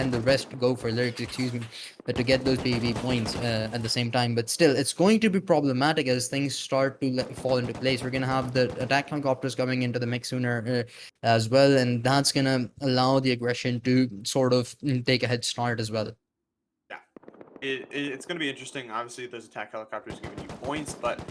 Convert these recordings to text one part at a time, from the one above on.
and the rest go for lyrics, excuse me, to get those PvP points at the same time. But still, it's going to be problematic as things start to fall into place. We're going to have the attack helicopters coming into the mix sooner as well, and that's going to allow the aggression to sort of take a head start as well. Yeah, it's going to be interesting. Obviously, those attack helicopters giving you points, but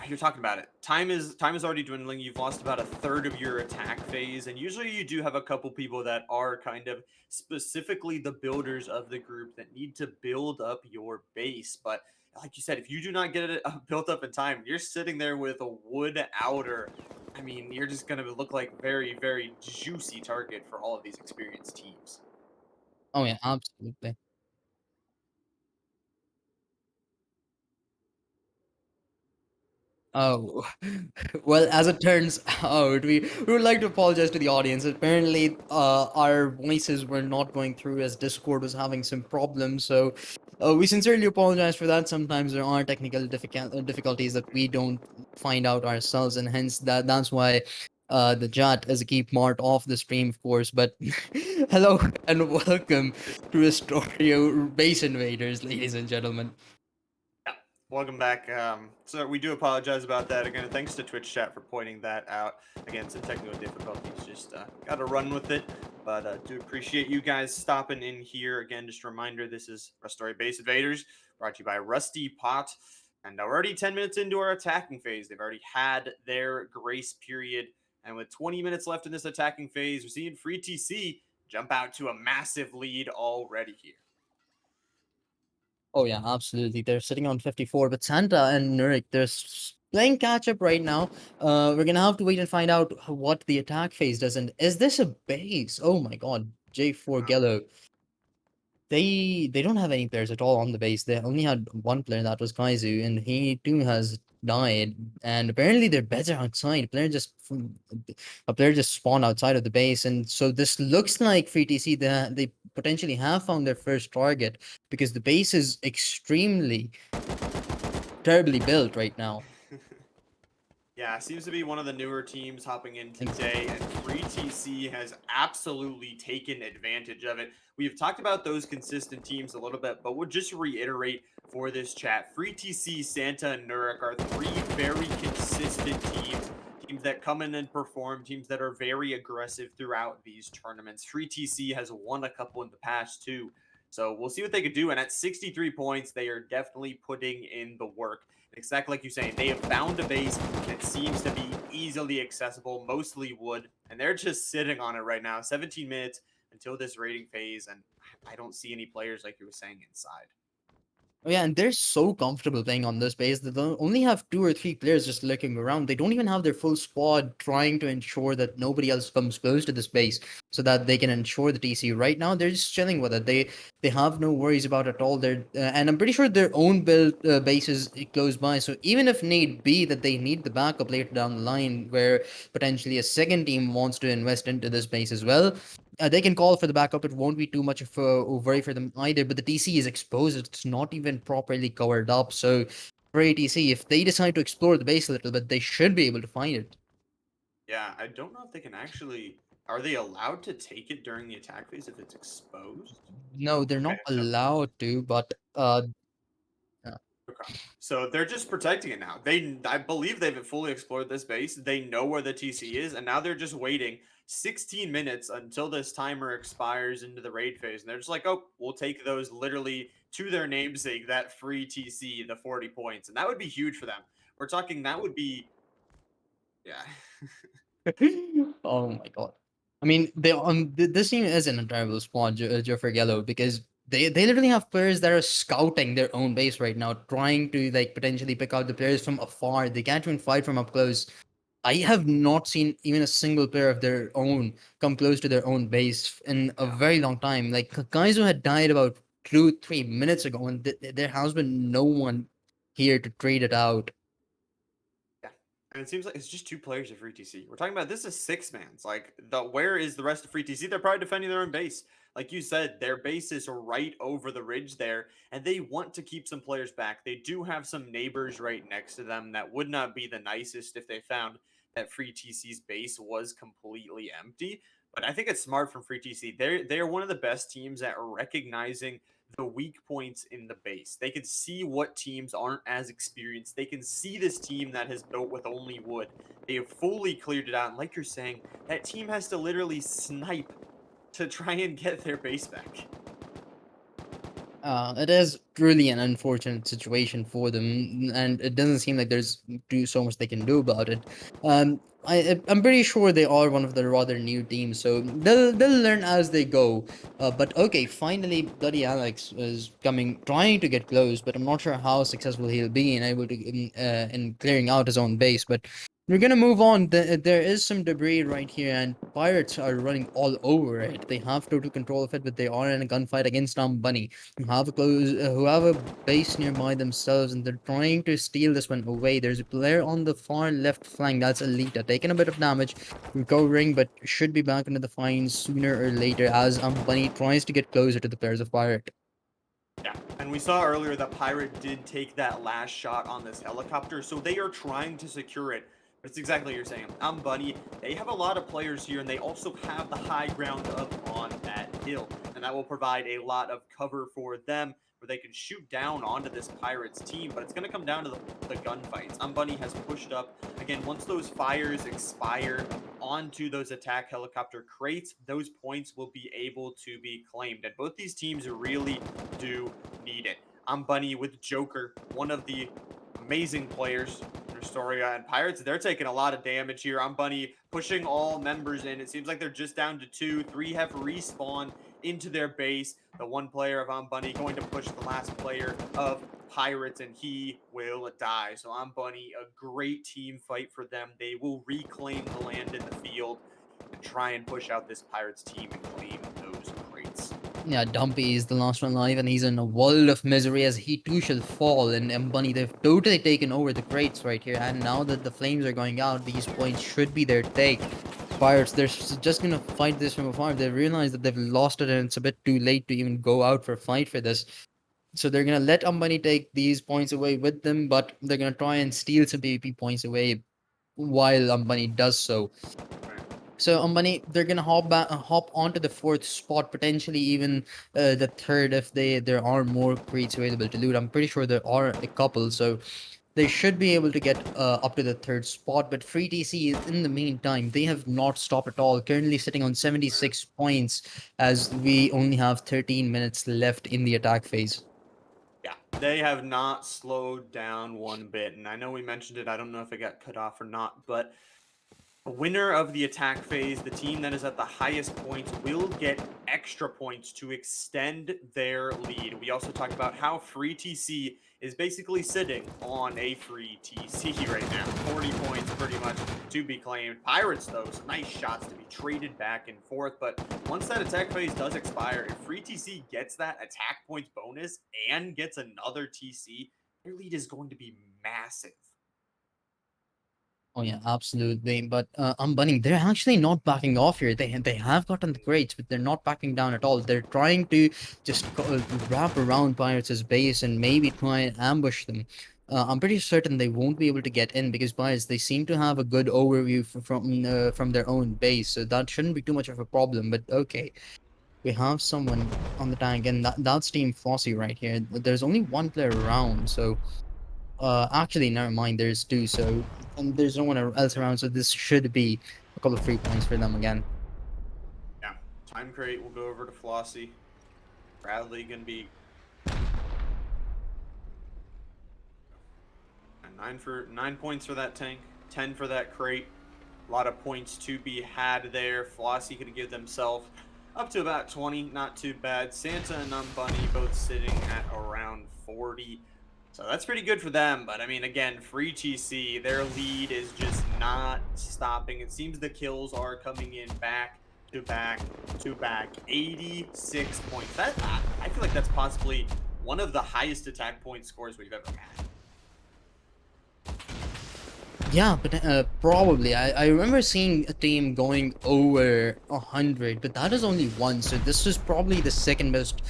you're talking about it. Time is already dwindling. You've lost about a third of your attack phase, and usually you do have a couple people that are kind of specifically the builders of the group that need to build up your base. But like you said, if you do not get it built up in time, you're sitting there with a wood outer. I mean, you're just going to look like very, very juicy target for all of these experienced teams. Oh yeah, absolutely. Oh, well, as it turns out, we would like to apologize to the audience. Apparently, our voices were not going through as Discord was having some problems. So, we sincerely apologize for that. Sometimes there are technical difficulties that we don't find out ourselves, and hence that's why the chat is a key part of the stream, of course. But hello and welcome to Rustoria Base Invaders, ladies and gentlemen. Yeah, welcome back. So we do apologize about that again. And thanks to Twitch chat for pointing that out. Again, some technical difficulties. Just got to run with it. But do appreciate you guys stopping in here again. Just a reminder: this is Rustoria Base Invaders, brought to you by Rusty Pot. And already 10 minutes into our attacking phase, they've already had their grace period. And with 20 minutes left in this attacking phase, we're seeing Free TC jump out to a massive lead already here. Oh yeah, absolutely. They're sitting on 54, but Santa and Nurik, playing catch up right now. We're gonna have to wait and find out what the attack phase does. And is this a base? Oh my God, J4 Gello. They don't have any players at all on the base. They only had one player, that was Kaizu, and he too has died. And apparently their beds are outside. A player just spawned outside of the base, and so this looks like Free TC they potentially have found their first target because the base is extremely terribly built right now. Yeah, seems to be one of the newer teams hopping in Ex- today, and Free TC has absolutely taken advantage of it. We've talked about those consistent teams a little bit, but we'll just reiterate for this chat. Free TC, Santa, and Nurek are three very consistent teams. Teams that come in and perform, teams that are very aggressive throughout these tournaments. Free TC has won a couple in the past too. So we'll see what they could do. And at 63 points, they are definitely putting in the work. Exactly like you say, they have found a base that seems to be easily accessible, mostly wood, and they're just sitting on it right now. 17 minutes until this rating phase, and I don't see any players like you were saying inside. Oh yeah, and they're so comfortable playing on this base that they only have two or three players just looking around. They don't even have their full squad trying to ensure that nobody else comes close to this base so that they can ensure the TC. Right now, they're just chilling with it. They have no worries about it at all. And I'm pretty sure their own build base is close by. So even if need be that they need the backup later down the line, where potentially a second team wants to invest into this base as well, they can call for the backup. It won't be too much of a worry for them either. But the TC is exposed; it's not even properly covered up. So for ATC, if they decide to explore the base a little bit, they should be able to find it. Yeah, I don't know if they can actually. Are they allowed to take it during the attack phase if it's exposed? No, they're Okay, not so allowed to. But uh, okay. So they're just protecting it now. I believe they've fully explored this base. They know where the TC is, and now they're just waiting 16 minutes until this timer expires into the raid phase. And they're just like, oh, we'll take those literally to their namesake, that free TC, the 40 points. And that would be huge for them. We're talking that would be, yeah. oh my God. I mean, this team is in a terrible spot, Joe Yellow, because they literally have players that are scouting their own base right now, trying to like potentially pick out the players from afar. They can't even fight from up close. I have not seen even a single player of their own come close to their own base in a Yeah. very long time. Like guys who had died about 2-3 minutes ago, and there has been no one here to trade it out. Yeah. And it seems like it's just two players of Free TC. We're talking about this is six man's. Like where is the rest of Free TC? They're probably defending their own base. Like you said, their base is right over the ridge there, and they want to keep some players back. They do have some neighbors right next to them that would not be the nicest if they found that Free TC's base was completely empty. But I think it's smart from Free TC. They're one of the best teams at recognizing the weak points in the base. They can see what teams aren't as experienced. They can see this team that has built with only wood. They have fully cleared it out. And like you're saying, that team has to literally snipe to try and get their base back. It is really an unfortunate situation for them, and it doesn't seem like there's do so much they can do about it. I'm pretty sure they are one of the rather new teams, so they'll learn as they go. But okay, finally, bloody Alex is coming, trying to get close, but I'm not sure how successful he'll be in able to in clearing out his own base. But we're gonna move on. There is some debris right here, and pirates are running all over it. They have total control of it, but they are in a gunfight against Bunny who have a base nearby themselves, and they're trying to steal this one away. There's a player on the far left flank, that's Alita, taking a bit of damage, recovering, but should be back into the fight sooner or later as Bunny tries to get closer to the players of Pirate. Yeah, and we saw earlier that Pirate did take that last shot on this helicopter, so they are trying to secure it. But it's exactly what you're saying. Bunny, they have a lot of players here, and they also have the high ground up on that hill, and that will provide a lot of cover for them, where they can shoot down onto this Pirates team, but it's going to come down to the gunfights. Bunny has pushed up. Again, once those fires expire onto those attack helicopter crates, those points will be able to be claimed, and both these teams really do need it. Bunny with Joker, one of the amazing players in Rustoria, and Pirates, they're taking a lot of damage here. Bunny pushing all members in. It seems like they're just down to 2. 3 have respawned into their base. The one player of Bunny going to push the last player of Pirates, and he will die. So Bunny, a great team fight for them. They will reclaim the land in the field and try and push out this Pirates team and claim those crates. Yeah, Dumpy is the last one alive, and he's in a world of misery as he too shall fall. And Bunny, they've totally taken over the crates right here, and now that the flames are going out, these points should be their take. Pirates, they're just gonna fight this from afar. They realize that they've lost it, and it's a bit too late to even go out for a fight for this. So they're gonna let Ambani take these points away with them, but they're gonna try and steal some PvP points away while Ambani does so. So Ambani, they're gonna hop onto the fourth spot, potentially even the third if there are more crates available to loot. I'm pretty sure there are a couple, so they should be able to get up to the third spot. But Free TC, in the meantime, they have not stopped at all. Currently sitting on 76 points as we only have 13 minutes left in the attack phase. Yeah, they have not slowed down one bit. And I know we mentioned it. I don't know if it got cut off or not, but the winner of the attack phase, the team that is at the highest points, will get extra points to extend their lead. We also talked about how Free TC is basically sitting on a Free TC right now. 40 points pretty much to be claimed. Pirates, though, some nice shots to be traded back and forth. But once that attack phase does expire, if Free TC gets that attack points bonus and gets another TC, their lead is going to be massive. Oh yeah, absolutely. But Bunny, they're actually not backing off here. They have gotten the crates, but they're not backing down at all. They're trying to just wrap around Pirates' base and maybe try and ambush them. I'm pretty certain they won't be able to get in because Pirates, they seem to have a good overview from their own base, so that shouldn't be too much of a problem. But okay, we have someone on the tank, and that's Team Flossie right here. There's only one player around, so. Actually, never mind. There's two, so and there's no one else around, so this should be a couple of free points for them again. Yeah, time crate will go over to Flossie. Bradley gonna be and 9 points for that tank, 10 for that crate. A lot of points to be had there. Flossie could give themselves up to about 20, not too bad. Santa and Bunny both sitting at around 40. So that's pretty good for them. But I mean, again, Free TC, their lead is just not stopping. It seems the kills are coming in back to back to back. 86 points. I feel like that's possibly one of the highest attack point scores we've ever had. Yeah, but probably. I remember seeing a team going over 100, but that is only one. So this is probably the second most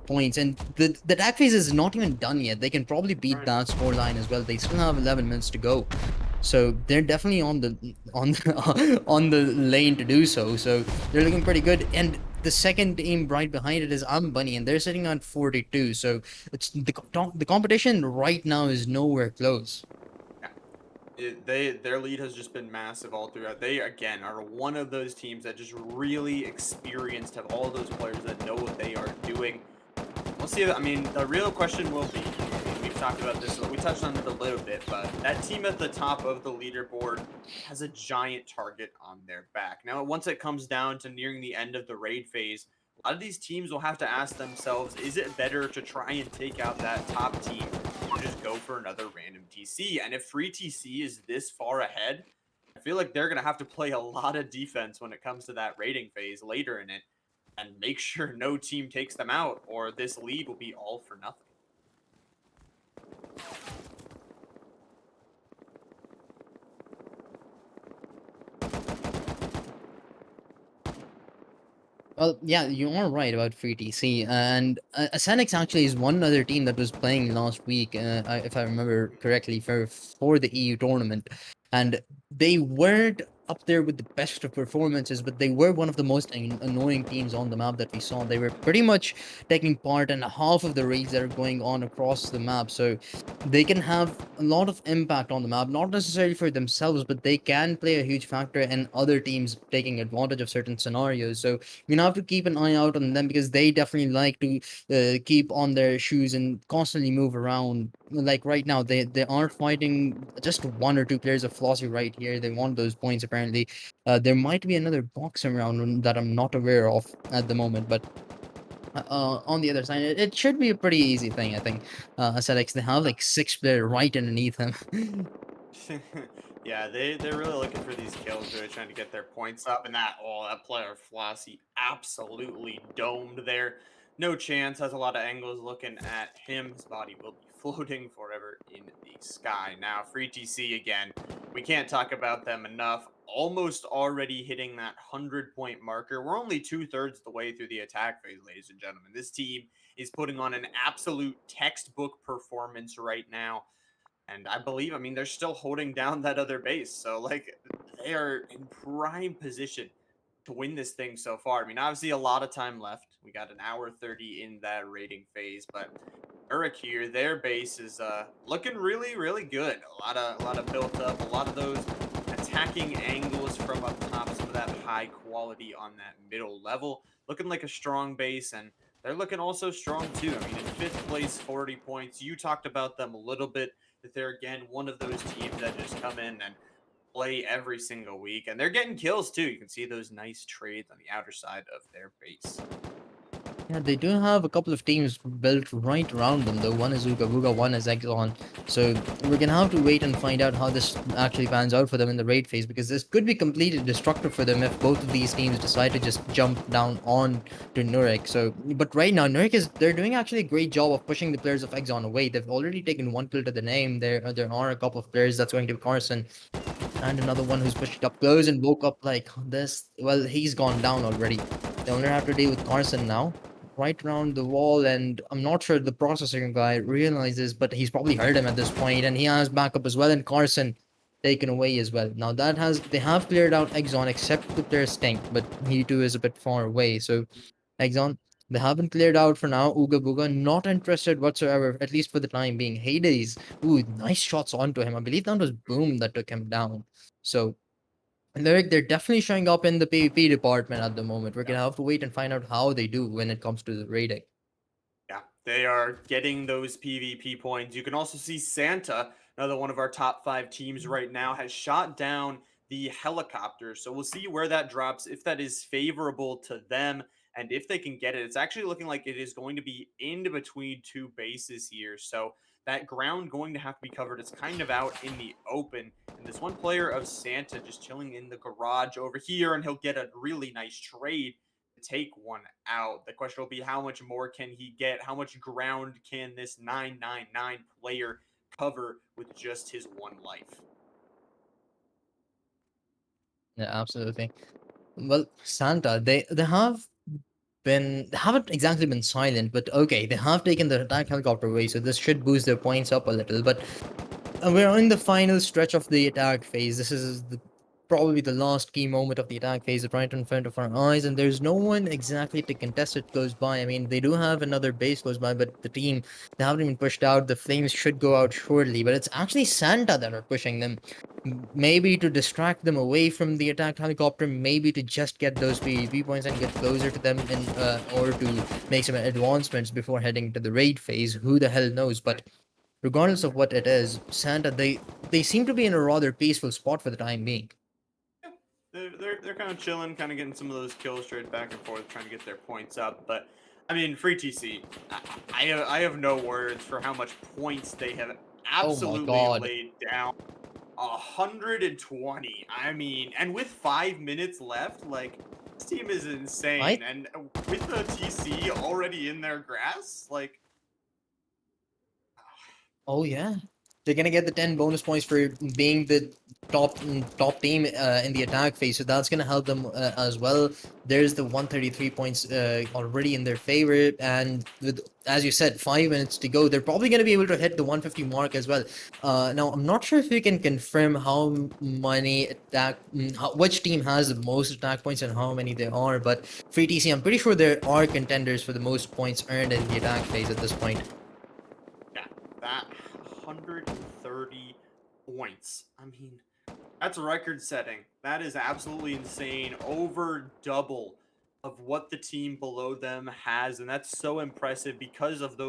points, and the attack phase is not even done yet. They can probably beat Right. that scoreline as well. They still have 11 minutes to go. So they're definitely on the lane to do so. So they're looking pretty good. And the second team right behind it is Bunny, and they're sitting on 42. So it's the competition right now is nowhere close. Yeah. Their lead has just been massive all throughout. They again are one of those teams that just really experienced, have all those players that know what they are doing. We'll see. I mean, the real question will be, I mean, we've talked about this, we touched on it a little bit, but that team at the top of the leaderboard has a giant target on their back. Now, once it comes down to nearing the end of the raid phase, a lot of these teams will have to ask themselves, is it better to try and take out that top team or just go for another random TC? And if free TC is this far ahead, I feel like they're going to have to play a lot of defense when it comes to that raiding phase later in it and make sure no team takes them out, or this lead will be all for nothing. Well, yeah, you are right about free TC, and Asenix actually is one other team that was playing last week, if I remember correctly, for the EU tournament, and they weren't up there with the best of performances, but they were one of the most annoying teams on the map that we saw. They were pretty much taking part in half of the raids that are going on across the map, so they can have a lot of impact on the map, not necessarily for themselves, but they can play a huge factor in other teams taking advantage of certain scenarios. So you have to keep an eye out on them because they definitely like to keep on their shoes and constantly move around. Like right now, they are fighting just one or two players of Flossy right here. They want those points apparently. There might be another box around that I'm not aware of at the moment, but on the other side, it should be a pretty easy thing, I think. Aesthetics, they have like six player right underneath him. Yeah, they're really looking for these kills, really trying to get their points up. And that player Flossie absolutely domed there. No chance. Has a lot of angles looking at him. His body will be floating forever in the sky. Now, free TC again. We can't talk about them enough. Almost already hitting that 100-point marker. We're only 2/3 of the way through the attack phase, ladies and gentlemen. This team is putting on an absolute textbook performance right now. And I believe, I mean, they're still holding down that other base. So, like, they are in prime position to win this thing so far. I mean, obviously, a lot of time left. We got an hour 30 in that rating phase, but Uruk here, their base is looking really, really good. A lot of built up, a lot of those attacking angles from up top, some of that high quality on that middle level. Looking like a strong base, and they're looking also strong too. I mean, in fifth place, 40 points. You talked about them a little bit, that they're again one of those teams that just come in and play every single week, and they're getting kills too. You can see those nice trades on the outer side of their base. Yeah, they do have a couple of teams built right around them, though. One is Uga Buga, one is Exxon. So we're gonna have to wait and find out how this actually pans out for them in the raid phase, because this could be completely destructive for them if both of these teams decide to just jump down on to Nurek. So, but right now, they're doing actually a great job of pushing the players of Exxon away. They've already taken one kill to the name. There are a couple of players that's going to be Carson and another one who's pushed up close and woke up like this. Well, he's gone down already. They only have to deal with Carson now, right around the wall. And I'm not sure the processing guy realizes, but he's probably heard him at this point, and he has backup as well. And Carson taken away as well. Now they have cleared out Exxon except with their stink, but he too is a bit far away. So Exxon, they haven't cleared out for now. Ooga Booga, not interested whatsoever, at least for the time being. Hades, ooh, nice shots onto him. I believe that was Boom that took him down. So, they're definitely showing up in the PvP department at the moment. We're Yeah. gonna have to wait and find out how they do when it comes to the rating. Yeah, they are getting those PvP points. You can also see Santa, another one of our top 5 teams right now, has shot down the helicopter. So we'll see where that drops, if that is favorable to them, and if they can get it. It's actually looking like it is going to be in between two bases here. So that ground going to have to be covered. It's kind of out in the open. And this one player of Santa just chilling in the garage over here, and he'll get a really nice trade take one out. The question will be, how much more can he get? How much ground can this 999 player cover with just his one life? Yeah, absolutely. Well, Santa, they haven't exactly been silent, but okay, they have taken the attack helicopter away, so this should boost their points up a little. But We're in the final stretch of the attack phase. This is probably the last key moment of the attack phase, right in front of our eyes, and there's no one exactly to contest it close by. I mean, they do have another base close by, but the team, they haven't even pushed out. The flames should go out shortly, but it's actually Santa that are pushing them. Maybe to distract them away from the attack helicopter, maybe to just get those PvP points and get closer to them, in or to make some advancements before heading to the raid phase. Who the hell knows? But regardless of what it is, Santa, they seem to be in a rather peaceful spot for the time being. Yeah, they're kind of chilling, kind of getting some of those kills straight back and forth, trying to get their points up. But I mean, free TC, I have no words for how much points they have Oh my absolutely god. laid down. 120. I mean, and with 5 minutes left, like this team is insane. I And with the TC already in their grass, like Oh yeah, they're gonna get the 10 bonus points for being the top team in the attack phase, so that's gonna help them as well. There's the 133 points already in their favor, and with, as you said, 5 minutes to go, they're probably gonna be able to hit the 150 mark as well. Now I'm not sure if we can confirm how many which team has the most attack points and how many there are, but for ETC, I'm pretty sure there are contenders for the most points earned in the attack phase at this point. yeah, that 130 points. I mean, that's record setting. That is absolutely insane. Over double of what the team below them has. And that's so impressive because of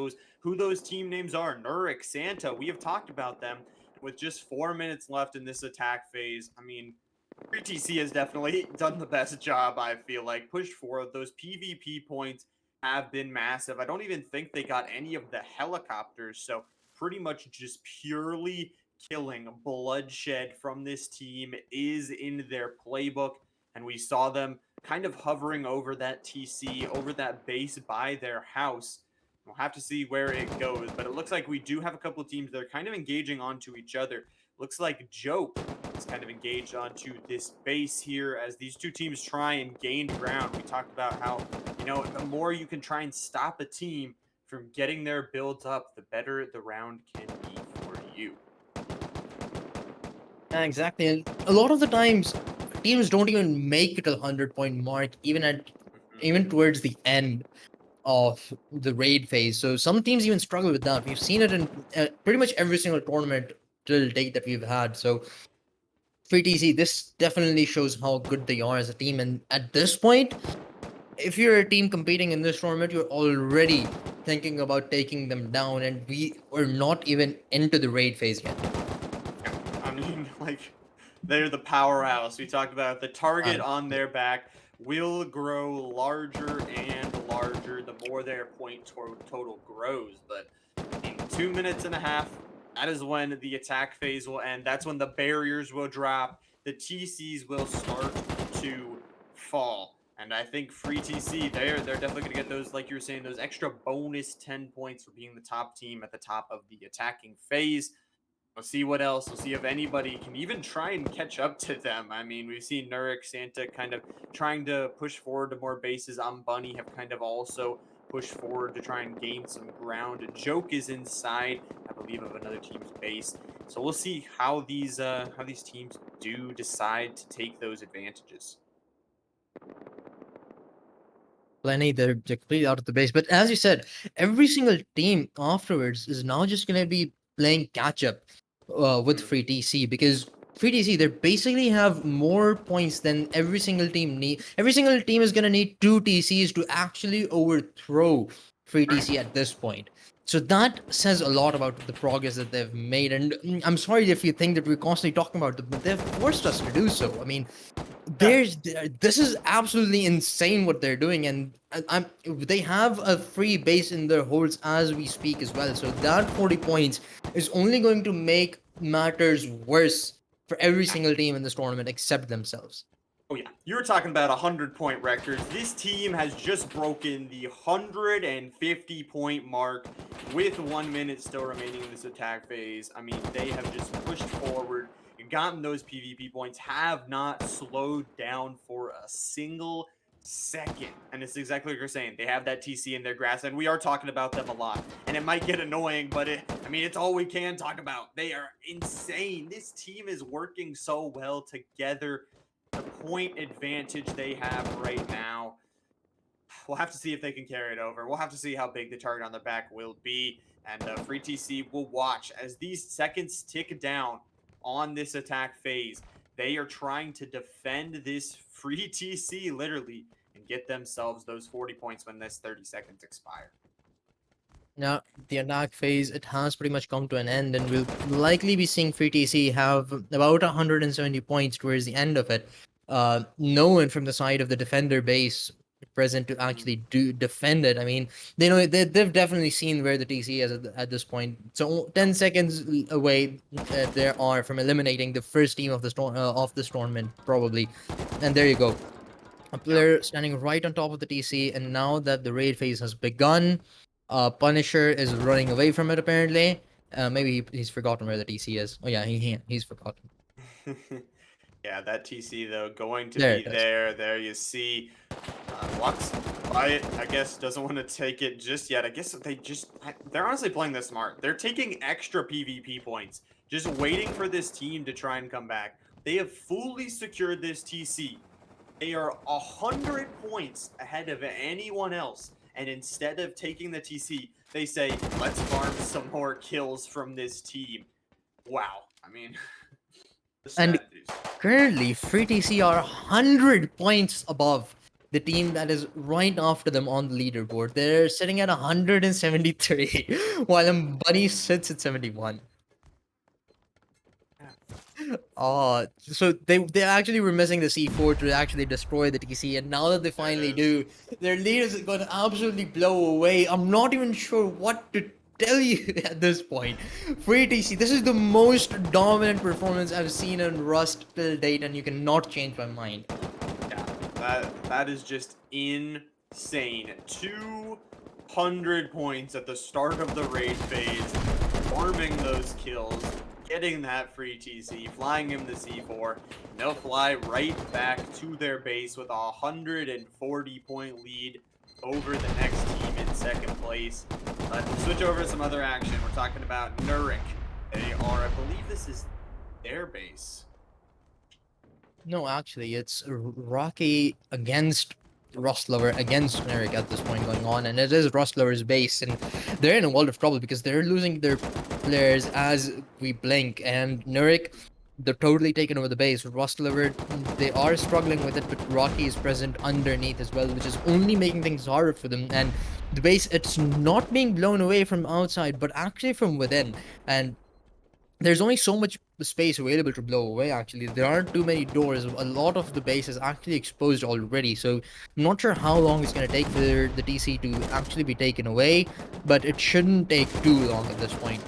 who those team names are. Nurik, Santa, we have talked about them. With just 4 minutes left in this attack phase, I mean, 3TC has definitely done the best job, I feel like. Pushed forward. Those PvP points have been massive. I don't even think they got any of the helicopters. So pretty much just purely killing bloodshed from this team is in their playbook. And we saw them kind of hovering over that TC, over that base by their house. We'll have to see where it goes, but it looks like we do have a couple of teams that are kind of engaging onto each other. Looks like Joke is kind of engaged onto this base here as these two teams try and gain ground. We talked about how, the more you can try and stop a team from getting their builds up, the better the round can be for you. Yeah, exactly. And a lot of the times, teams don't even make it to the 100 point mark, even towards the end of the raid phase. So some teams even struggle with that. We've seen it in pretty much every single tournament till date that we've had. So for TC, this definitely shows how good they are as a team. And at this point, if you're a team competing in this tournament, you're already thinking about taking them down, and we are not even into the raid phase yet. I mean, like, they're the powerhouse. We talked about the target And on their back will grow larger and larger the more their total grows. But in 2 minutes and a half, that is when the attack phase will end. That's when the barriers will drop. The TCs will start to fall. And I think free TC, they're definitely going to get those, like you were saying, those extra bonus 10 points for being the top team at the top of the attacking phase. We'll see what else. We'll see if anybody can even try and catch up to them. I mean, we've seen Nurik, Santa kind of trying to push forward to more bases. Bunny have kind of also pushed forward to try and gain some ground. Joke is inside, I believe, of another team's base. So we'll see how these teams do decide to take those advantages. plenty, they're completely out of the base. But as you said, every single team afterwards is now just going to be playing catch up with Mhm. Free TC, because Free TC, they basically have more points than every single team need. Every single team is going to need two TCs to actually overthrow Free Right. TC at this point. So that says a lot about the progress that they've made. And I'm sorry if you think that we're constantly talking about them, but they've forced us to do so. I mean, Yeah. this is absolutely insane what they're doing, and they have a free base in their holds as we speak as well. So that 40 points is only going to make matters worse for every single team in this tournament except themselves. Oh yeah, you were talking about 100-point records. This team has just broken the 150-point mark with 1 minute still remaining in this attack phase. I mean, they have just pushed forward and gotten those PvP points, have not slowed down for a single second. And it's exactly what you're saying. They have that TC in their grasp, and we are talking about them a lot. And it might get annoying, but I mean, it's all we can talk about. They are insane. This team is working so well together. The point advantage they have right now, we'll have to see if they can carry it over. We'll have to see how big the target on the back will be. And Free TC will watch as these seconds tick down on this attack phase. They are trying to defend this Free TC literally and get themselves those 40 points when this 30 seconds expire. Now, the attack phase, it has pretty much come to an end, and we'll likely be seeing Free TC have about 170 points towards the end of it. No one from the side of the defender base present to actually do defend it. I mean, they know they've definitely seen where the TC is at this point. So 10 seconds away, there are from eliminating the first team of this tournament, probably. And there you go. A player standing right on top of the TC, and now that the raid phase has begun, Punisher is running away from it apparently. Maybe he's forgotten where the TC is. Oh yeah, he's forgotten. Yeah, that TC though going to There be it is. there. There you see. Walks by it. I guess doesn't want to take it just yet. I guess they're honestly playing this smart. They're taking extra PvP points, just waiting for this team to try and come back. They have fully secured this TC. They are 100 points ahead of anyone else. And instead of taking the TC, they say, let's farm some more kills from this team. Wow. I mean, the And strategies. currently, Free TC are 100 points above the team that is right after them on the leaderboard. They're sitting at 173, while Bunny sits at 71. So they actually were missing the C4 to actually destroy the TC, and now that they There it finally is. do, their lead is going to absolutely blow away. I'm not even sure what to tell you at this point. Free TC, this is the most dominant performance I've seen in Rust till date, and you cannot change my mind. Yeah, that is just insane. 200 points at the start of the raid phase, farming those kills, getting that free TC, flying him the C4. And they'll fly right back to their base with a 140-point lead over the next team in second place. But we'll switch over to some other action. We're talking about Nurik. They are, I believe this is their base. No, actually, it's Rocky against Rustlover against Generic at this point going on, and it is Rustlover's base, and they're in a world of trouble because they're losing their players as we blink, and Nurik, they're totally taking over the base. Rustlover, they are struggling with it, but Rocky is present underneath as well, which is only making things harder for them, and the base, it's not being blown away from outside, but actually from within, and there's only so much space available to blow away. Actually, there aren't too many doors. A lot of the base is actually exposed already, so I'm not sure how long it's going to take for the TC to actually be taken away, but it shouldn't take too long at this point.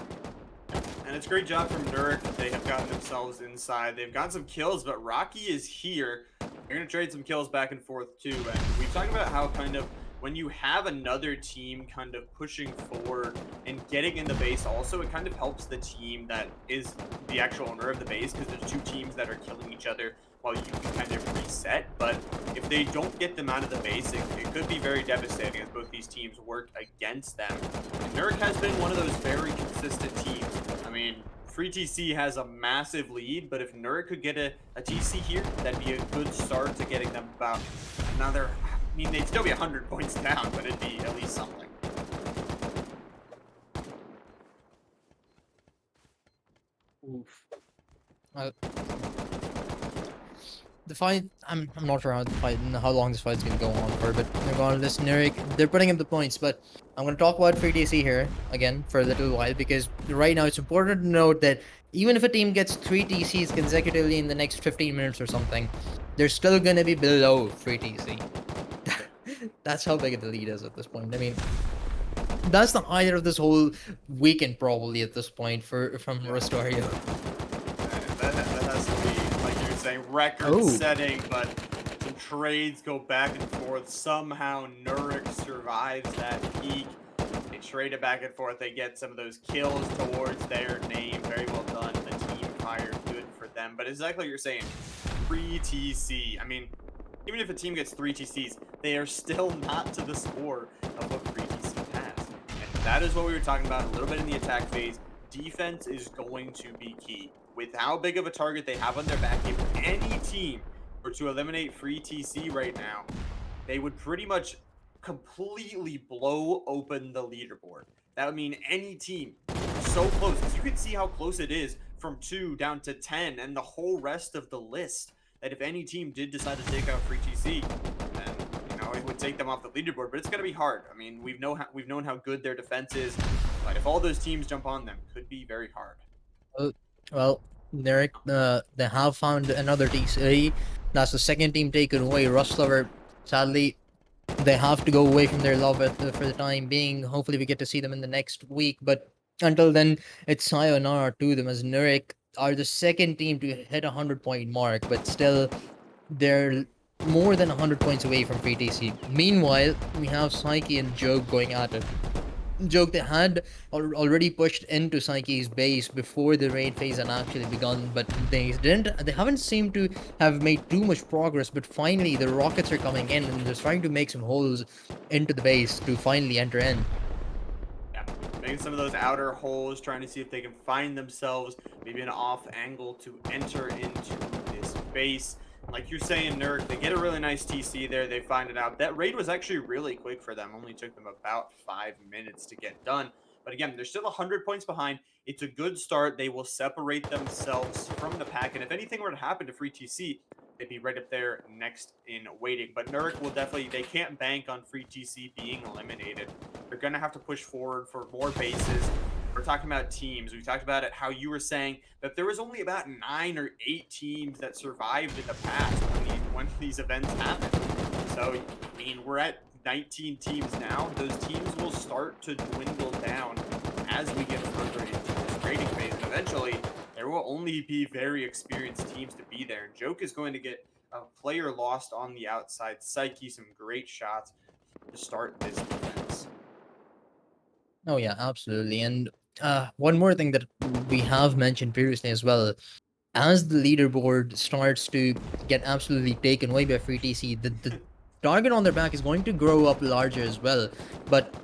And it's a great job from Nurik. They have gotten themselves inside. They've gotten some kills, but Rocky is here. They're going to trade some kills back and forth too. And we've talked about how kind of when you have another team kind of pushing forward and getting in the base also, it kind of helps the team that is the actual owner of the base, because there's two teams that are killing each other while you can kind of reset. But if they don't get them out of the base, it could be very devastating as both these teams work against them. And Nurik has been one of those very consistent teams. I mean, Free TC has a massive lead, but if Nurik could get a TC here, that'd be a good start to getting them about another. I mean, they'd still be 100 points down, but it'd be at least something. Oof. Uh, the fight, I'm not sure how long this fight's gonna go on for, but regardless, Nurik, they're putting up the points, but I'm gonna talk about Free TC here again for a little while, because right now it's important to note that even if a team gets 3 TCs consecutively in the next 15 minutes or something, they're still gonna be below Free TC. That's how big the lead is at this point. I mean, that's the highlight of this whole weekend probably at this point from Rustoria. That has to be, like you were saying, record-setting, but some trades go back and forth. Somehow Nurik survives that peak. They trade it back and forth. They get some of those kills towards their name. Very well done. The team fire, good for them. But exactly what you're saying, Free TC. I mean, Even if a team gets 3 TCs, they are still not to the score of what 3 TC has. And that is what we were talking about a little bit in the attack phase. Defense is going to be key. With how big of a target they have on their back, if any team were to eliminate free TC right now, they would pretty much completely blow open the leaderboard. That would mean any team so close, because you can see how close it is from 2 down to 10 and the whole rest of the list. That if any team did decide to take out free TC, then it would take them off the leaderboard. But it's going to be hard. I mean, we've known how good their defense is, but if all those teams jump on them, it could be very hard. Uh, Well, they have found another TC. That's the second team taken away. Rustoria, sadly, they have to go away from their love for the time being. Hopefully, we get to see them in the next week. But until then, it's sayonara to them, as Nurik are the second team to hit a 100-point mark, but still, they're more than 100 points away from free TC. Meanwhile, we have Psyche and Joke going at it. Joke, they had already pushed into Psyche's base before the raid phase had actually begun, but they haven't seemed to have made too much progress. But finally the rockets are coming in and they're trying to make some holes into the base to finally enter in. Yeah, making some of those outer holes, trying to see if they can find themselves maybe an off angle to enter into this base. Like you're saying, Nerd, they get a really nice TC there. They find it out. That raid was actually really quick for them. Only took them about 5 minutes to get done. But again, they're still 100 points behind. It's a good start. They will separate themselves from the pack. And if anything were to happen to free TC, they'd be right up there next in waiting. But Nurk will definitely, they can't bank on free TC being eliminated. They're going to have to push forward for more bases. We're talking about teams. We talked about it, how you were saying that there was only about 9 or 8 teams that survived in the past when these events happened. So, I mean, we're at 19 teams now. Those teams will start to dwindle down as we get further into this rating phase. And eventually, there will only be very experienced teams to be there. And Joke is going to get a player lost on the outside. Psyche, some great shots to start this defense. Oh yeah, absolutely. And one more thing that we have mentioned previously as well, as the leaderboard starts to get absolutely taken away by free TC, the target on their back is going to grow up larger as well. But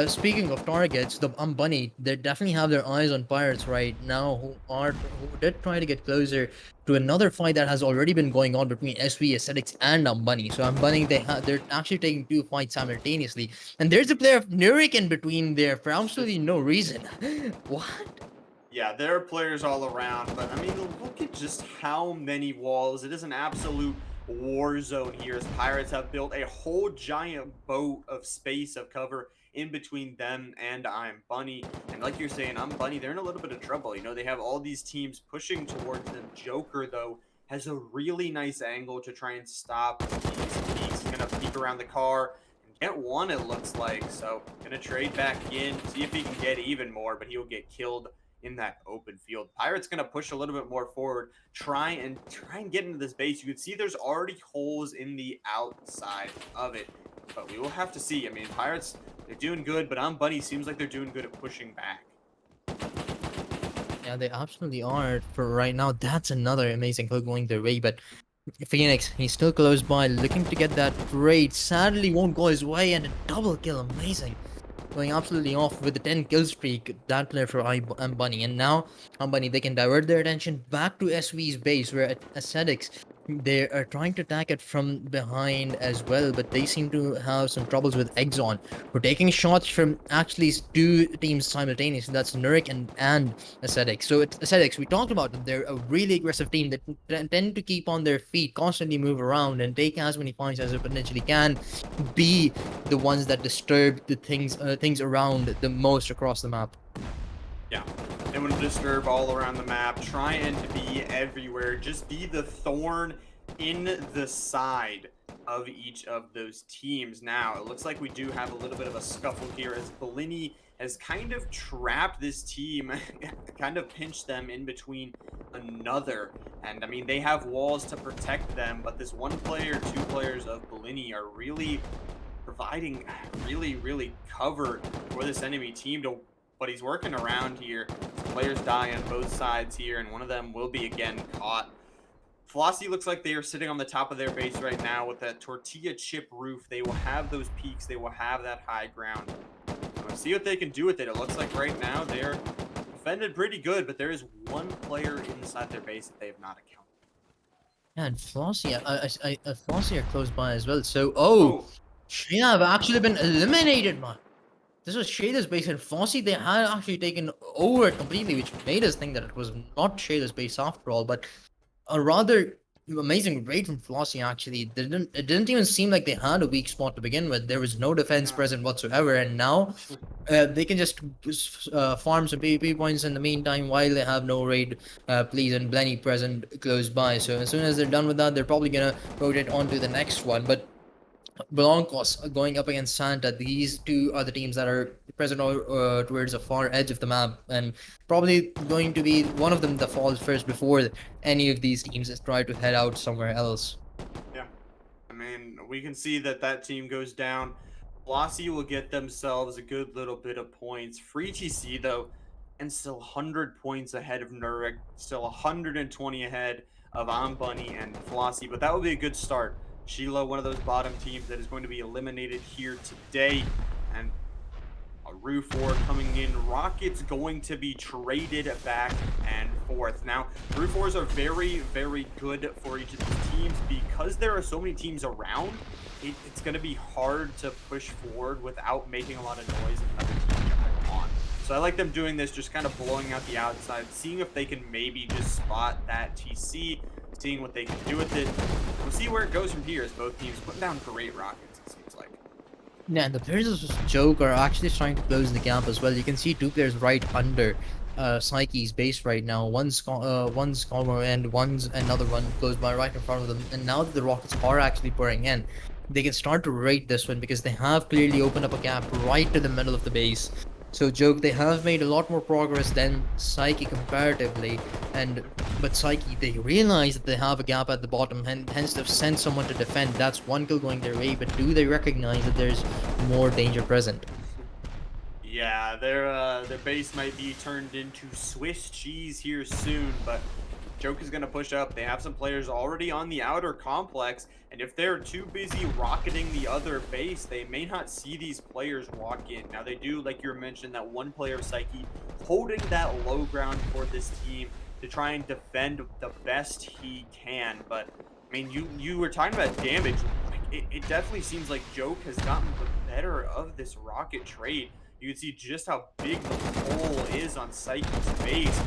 speaking of targets, the Bunny, they definitely have their eyes on Pirates right now, who did try to get closer to another fight that has already been going on between SV Aesthetics and Bunny. So Bunny, they're actually taking two fights simultaneously, and there's a player of Nurik in between there for absolutely no reason. What? Yeah, there are players all around, but I mean, look at just how many walls. It is an absolute war zone here as Pirates have built a whole giant boat of space of cover in between them and I'm Bunny. And like you're saying, I'm Bunny, they're in a little bit of trouble. They have all these teams pushing towards them. Joker, though, has a really nice angle to try and stop these peaks. He's going to peek around the car and get one, it looks like. So, going to trade back in, see if he can get even more, but he will get killed in that open field. Pirates going to push a little bit more forward, try and get into this base. You can see there's already holes in the outside of it, but we will have to see. I mean, Pirates, they're doing good, but Bunny seems like they're doing good at pushing back. Yeah, they absolutely are for right now. That's another amazing kill going their way, but Phoenix, he's still close by, looking to get that raid. Sadly, won't go his way, and a double kill. Amazing. Going absolutely off with a 10 kill streak, that player for Bunny. And now, Bunny, they can divert their attention back to SV's base, where at Ascetics, they are trying to attack it from behind as well, but they seem to have some troubles with Exxon. We're taking shots from actually two teams simultaneously. That's Nurik and Ascetics. So it's Ascetics, we talked about them. They're a really aggressive team that tend to keep on their feet, constantly move around, and take as many points as they potentially can, be the ones that disturb the things around the most across the map. Yeah, they want to disturb all around the map, trying to be everywhere, just be the thorn in the side of each of those teams. Now, it looks like we do have a little bit of a scuffle here as Bellini has kind of trapped this team, kind of pinched them in between another. And I mean, they have walls to protect them, but this one player, two players of Bellini are really providing really cover for this enemy team to, but he's working around here. Some players die on both sides here, and one of them will be again caught. Flossie looks like they are sitting on the top of their base right now with that tortilla chip roof. They will have those peaks. They will have that high ground. We'll see what they can do with it. It looks like right now they're defended pretty good, but there is one player inside their base that they have not accounted. Yeah, and Flossie, Flossie are close by as well. So, oh, Oh, Shayna have actually been eliminated, man. This was Shada's base, and Flossie, they had actually taken over it completely, which made us think that it was not Shada's base after all, but a rather amazing raid from Flossie, actually. It didn't even seem like they had a weak spot to begin with. There was no defense yeah. present whatsoever, and now they can just farm some PvP points in the meantime while they have no raid please and Blenny present close by. So as soon as they're done with that, they're probably gonna rotate on to the next one. But Blancos going up against Santa, these two are the teams that are present towards the far edge of the map, and probably going to be one of them that falls first before any of these teams try to head out somewhere else. Yeah. I mean, we can see that that team goes down. Flossie will get themselves a good little bit of points. Free TC, though, and still 100 points ahead of Nurik, still 120 ahead of Bunny and Flossie, but that will be a good start. Sheila, one of those bottom teams that is going to be eliminated here today, and a Roof War coming in. Rockets going to be traded back and forth. Now, Roof Wars are very, very good for each of these teams because there are so many teams around. It's going to be hard to push forward without making a lot of noise and another team jumping on. So I like them doing this, just kind of blowing out the outside, seeing if they can maybe just spot that TC, seeing what they can do with it. We'll see where it goes from here as both teams put down great rockets, it seems like. Yeah, and the players of Joke are actually trying to close the gap as well. You can see two players right under Psyche's base right now. One's Scholar and one's another one close by right in front of them. And now that the rockets are actually pouring in, they can start to rate this one because they have clearly opened up a gap right to the middle of the base. So Joke, they have made a lot more progress than Psyche comparatively, and but Psyche, they realize that they have a gap at the bottom, and hence they've sent someone to defend. That's one kill going their way, but do they recognize that there's more danger present? Yeah, their base might be turned into Swiss cheese here soon, but Joke is gonna push up. They have some players already on the outer complex, and if they're too busy rocketing the other base, they may not see these players walk in. Now they do, like you mentioned, that one player Psyche holding that low ground for this team to try and defend the best he can. But I mean, you were talking about damage. Like, it definitely seems like Joke has gotten the better of this rocket trade. You can see just how big the hole is on Psyche's base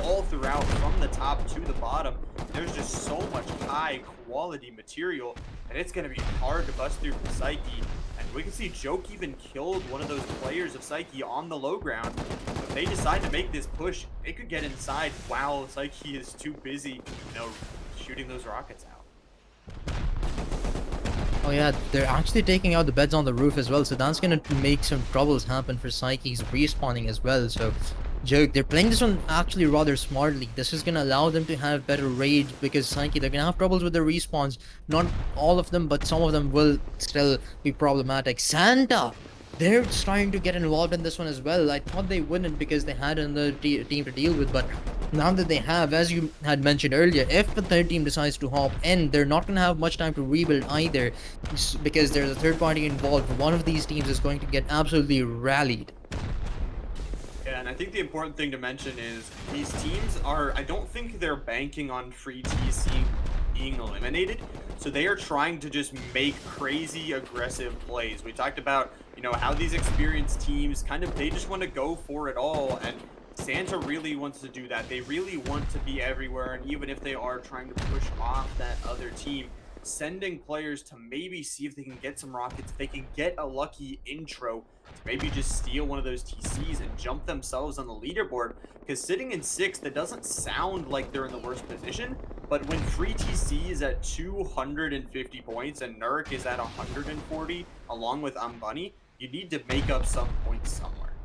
all throughout from the top to the bottom. There's just so much high quality material, and it's going to be hard to bust through from Psyche. And we can see Joke even killed one of those players of Psyche on the low ground. If they decide to make this push, they could get inside while Psyche is too busy, shooting those rockets out. Oh yeah, they're actually taking out the beds on the roof as well, so that's gonna make some troubles happen for Psyche's respawning as well. So, Joke, they're playing this one actually rather smartly. This is gonna allow them to have better rage because Psyche, they're gonna have troubles with their respawns. Not all of them, but some of them will still be problematic. Santa! They're trying to get involved in this one as well. I thought they wouldn't because they had another team to deal with, but now that they have, as you had mentioned earlier, if the third team decides to hop in, they're not going to have much time to rebuild either because there's a third party involved. One of these teams is going to get absolutely rallied. Yeah, and I think the important thing to mention is these teams are, I don't think they're banking on free TC being eliminated. So they are trying to just make crazy aggressive plays. We talked about, how these experienced teams they just want to go for it all. And Santa really wants to do that. They really want to be everywhere. And even if they are trying to push off that other team, sending players to maybe see if they can get some rockets, if they can get a lucky intro to maybe just steal one of those TCs and jump themselves on the leaderboard. Because sitting in 6th, that doesn't sound like they're in the worst position, but when free TC is at 250 points and Nurik is at 140 along with Bunny, you need to make up some points somewhere.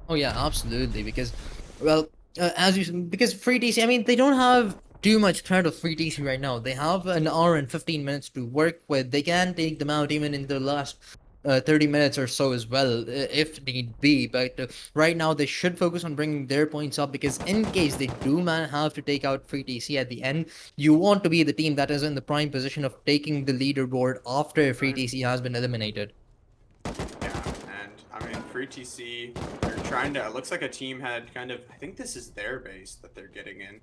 Oh yeah, absolutely. Because, well, because free TC, I mean, they don't have too much threat of free TC right now. They have an hour and 15 minutes to work with. They can take them out even in the last 30 minutes or so as well, if need be. But right now, they should focus on bringing their points up, because in case they do have to take out Free TC at the end, you want to be the team that is in the prime position of taking the leaderboard after Free Right. TC has been eliminated. Yeah, and I mean, Free TC, they're trying to. It looks like a team had kind of. I think this is their base that they're getting in.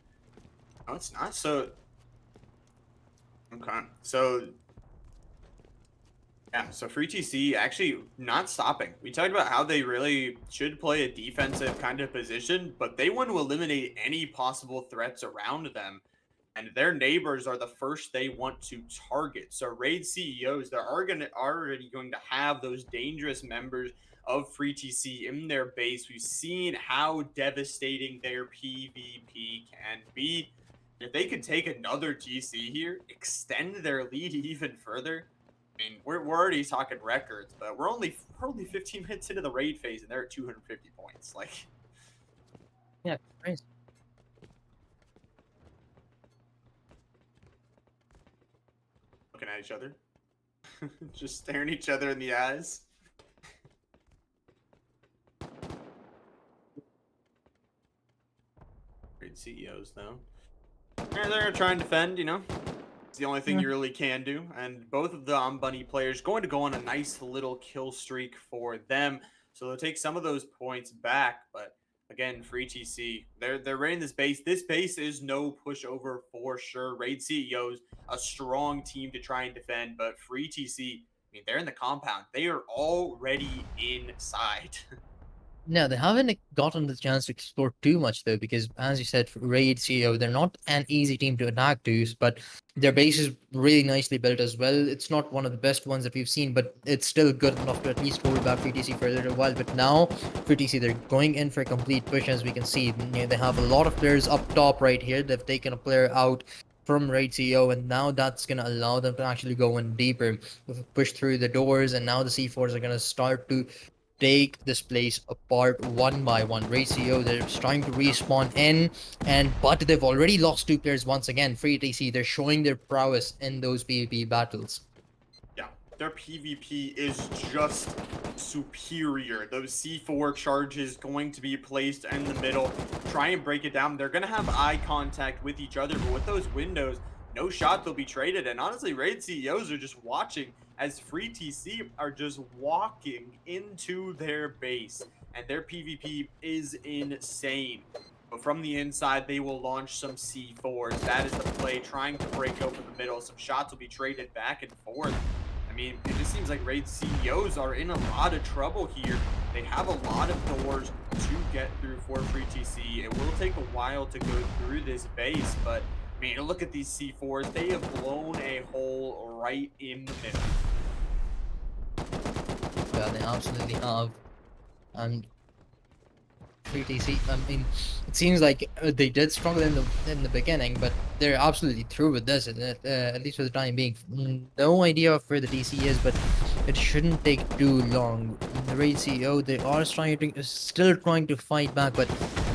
No, it's not. So, okay. So, yeah, so Free TC actually not stopping. We talked about how they really should play a defensive kind of position, but they want to eliminate any possible threats around them. And their neighbors are the first they want to target. So Raid CEOs, they're already going to have those dangerous members of Free TC in their base. We've seen how devastating their PvP can be. If they could take another GC here, extend their lead even further. I mean, we're already talking records, but we're only 15 minutes into the raid phase and they're at 250 points. Like, Yeah, crazy. looking at each other, just staring each other in the eyes. Raid CEOs though, they're gonna try and defend. It's the only thing Yeah. you really can do. And both of the Bunny players going to go on a nice little kill streak for them. So they'll take some of those points back. But again, Free TC, they're raiding this base. This base is no pushover for sure. Raid CEOs, a strong team to try and defend. But Free TC, I mean, they're in the compound. They are already inside. No, they haven't gotten the chance to explore too much though, because as you said, Raid CEO, they're not an easy team to attack to, but their base is really nicely built as well. It's not one of the best ones that we've seen, but it's still good enough to at least hold back FTC for a little while. But now, FTC, they're going in for a complete push, as we can see. They have a lot of players up top right here. They've taken a player out from Raid CEO, and now that's going to allow them to actually go in deeper, push through the doors, and now the C4s are going to start to take this place apart one by one. Ratio, they're trying to respawn in, but they've already lost two players once again. Free TC, they're showing their prowess in those PvP battles. Yeah, their PvP is just superior. Those C4 charges going to be placed in the middle. Try and break it down. They're going to have eye contact with each other, but with those windows, no shots will be traded. And honestly, Raid CEOs are just watching as Free TC are just walking into their base. And their PvP is insane. But from the inside, they will launch some C4s. That is the play, trying to break open the middle. Some shots will be traded back and forth. I mean, it just seems like Raid CEOs are in a lot of trouble here. They have a lot of doors to get through for Free TC. It will take a while to go through this base, but I mean, look at these C4s. They have blown a hole right in the middle. Yeah, they absolutely have. And Free TC, I mean, it seems like they did struggle in the beginning, but they're absolutely through with this, at least for the time being. No idea of where the DC is, but it shouldn't take too long. The Raid CEO, they are still trying to fight back, but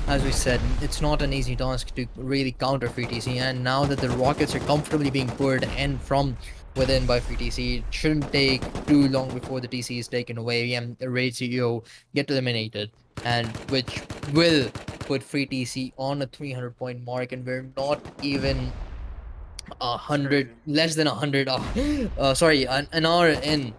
as we said, it's not an easy task to really counter Free TC. And now that the rockets are comfortably being poured in from within by Free TC, it shouldn't take too long before the TC is taken away and the Raid CEO get eliminated, and which will put Free TC on a 300 point mark, and we're not even a It's hundred, crazy. less than 100. Sorry, an hour in.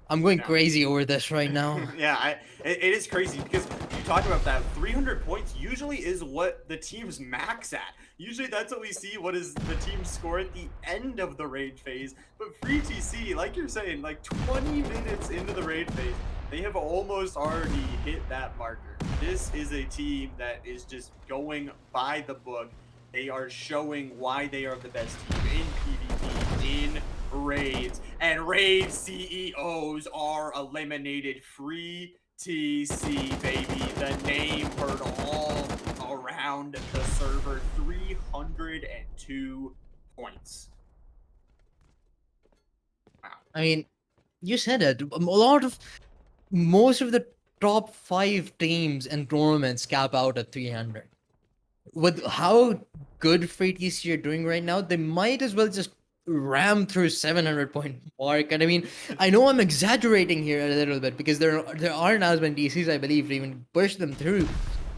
I'm going Yeah. crazy over this right now. Yeah, it is crazy because you talk about that 300 points usually is what the teams max at. Usually that's what we see. What is the team score at the end of the raid phase? But Free TC, like you're saying, like 20 minutes into the raid phase, they have almost already hit that marker. This is a team that is just going by the book. They are showing why they are the best team in PvP, in raids, and raid CEOs are eliminated. Free TC, baby. The name heard all around the server. 302 points. Wow. I mean, you said it. Most of the top 5 teams and tournaments cap out at 300. With how good Free TC are doing right now, they might as well just ram through 700-point mark. And I mean, I know I'm exaggerating here a little bit because there aren't as many DCs, I believe, to even push them through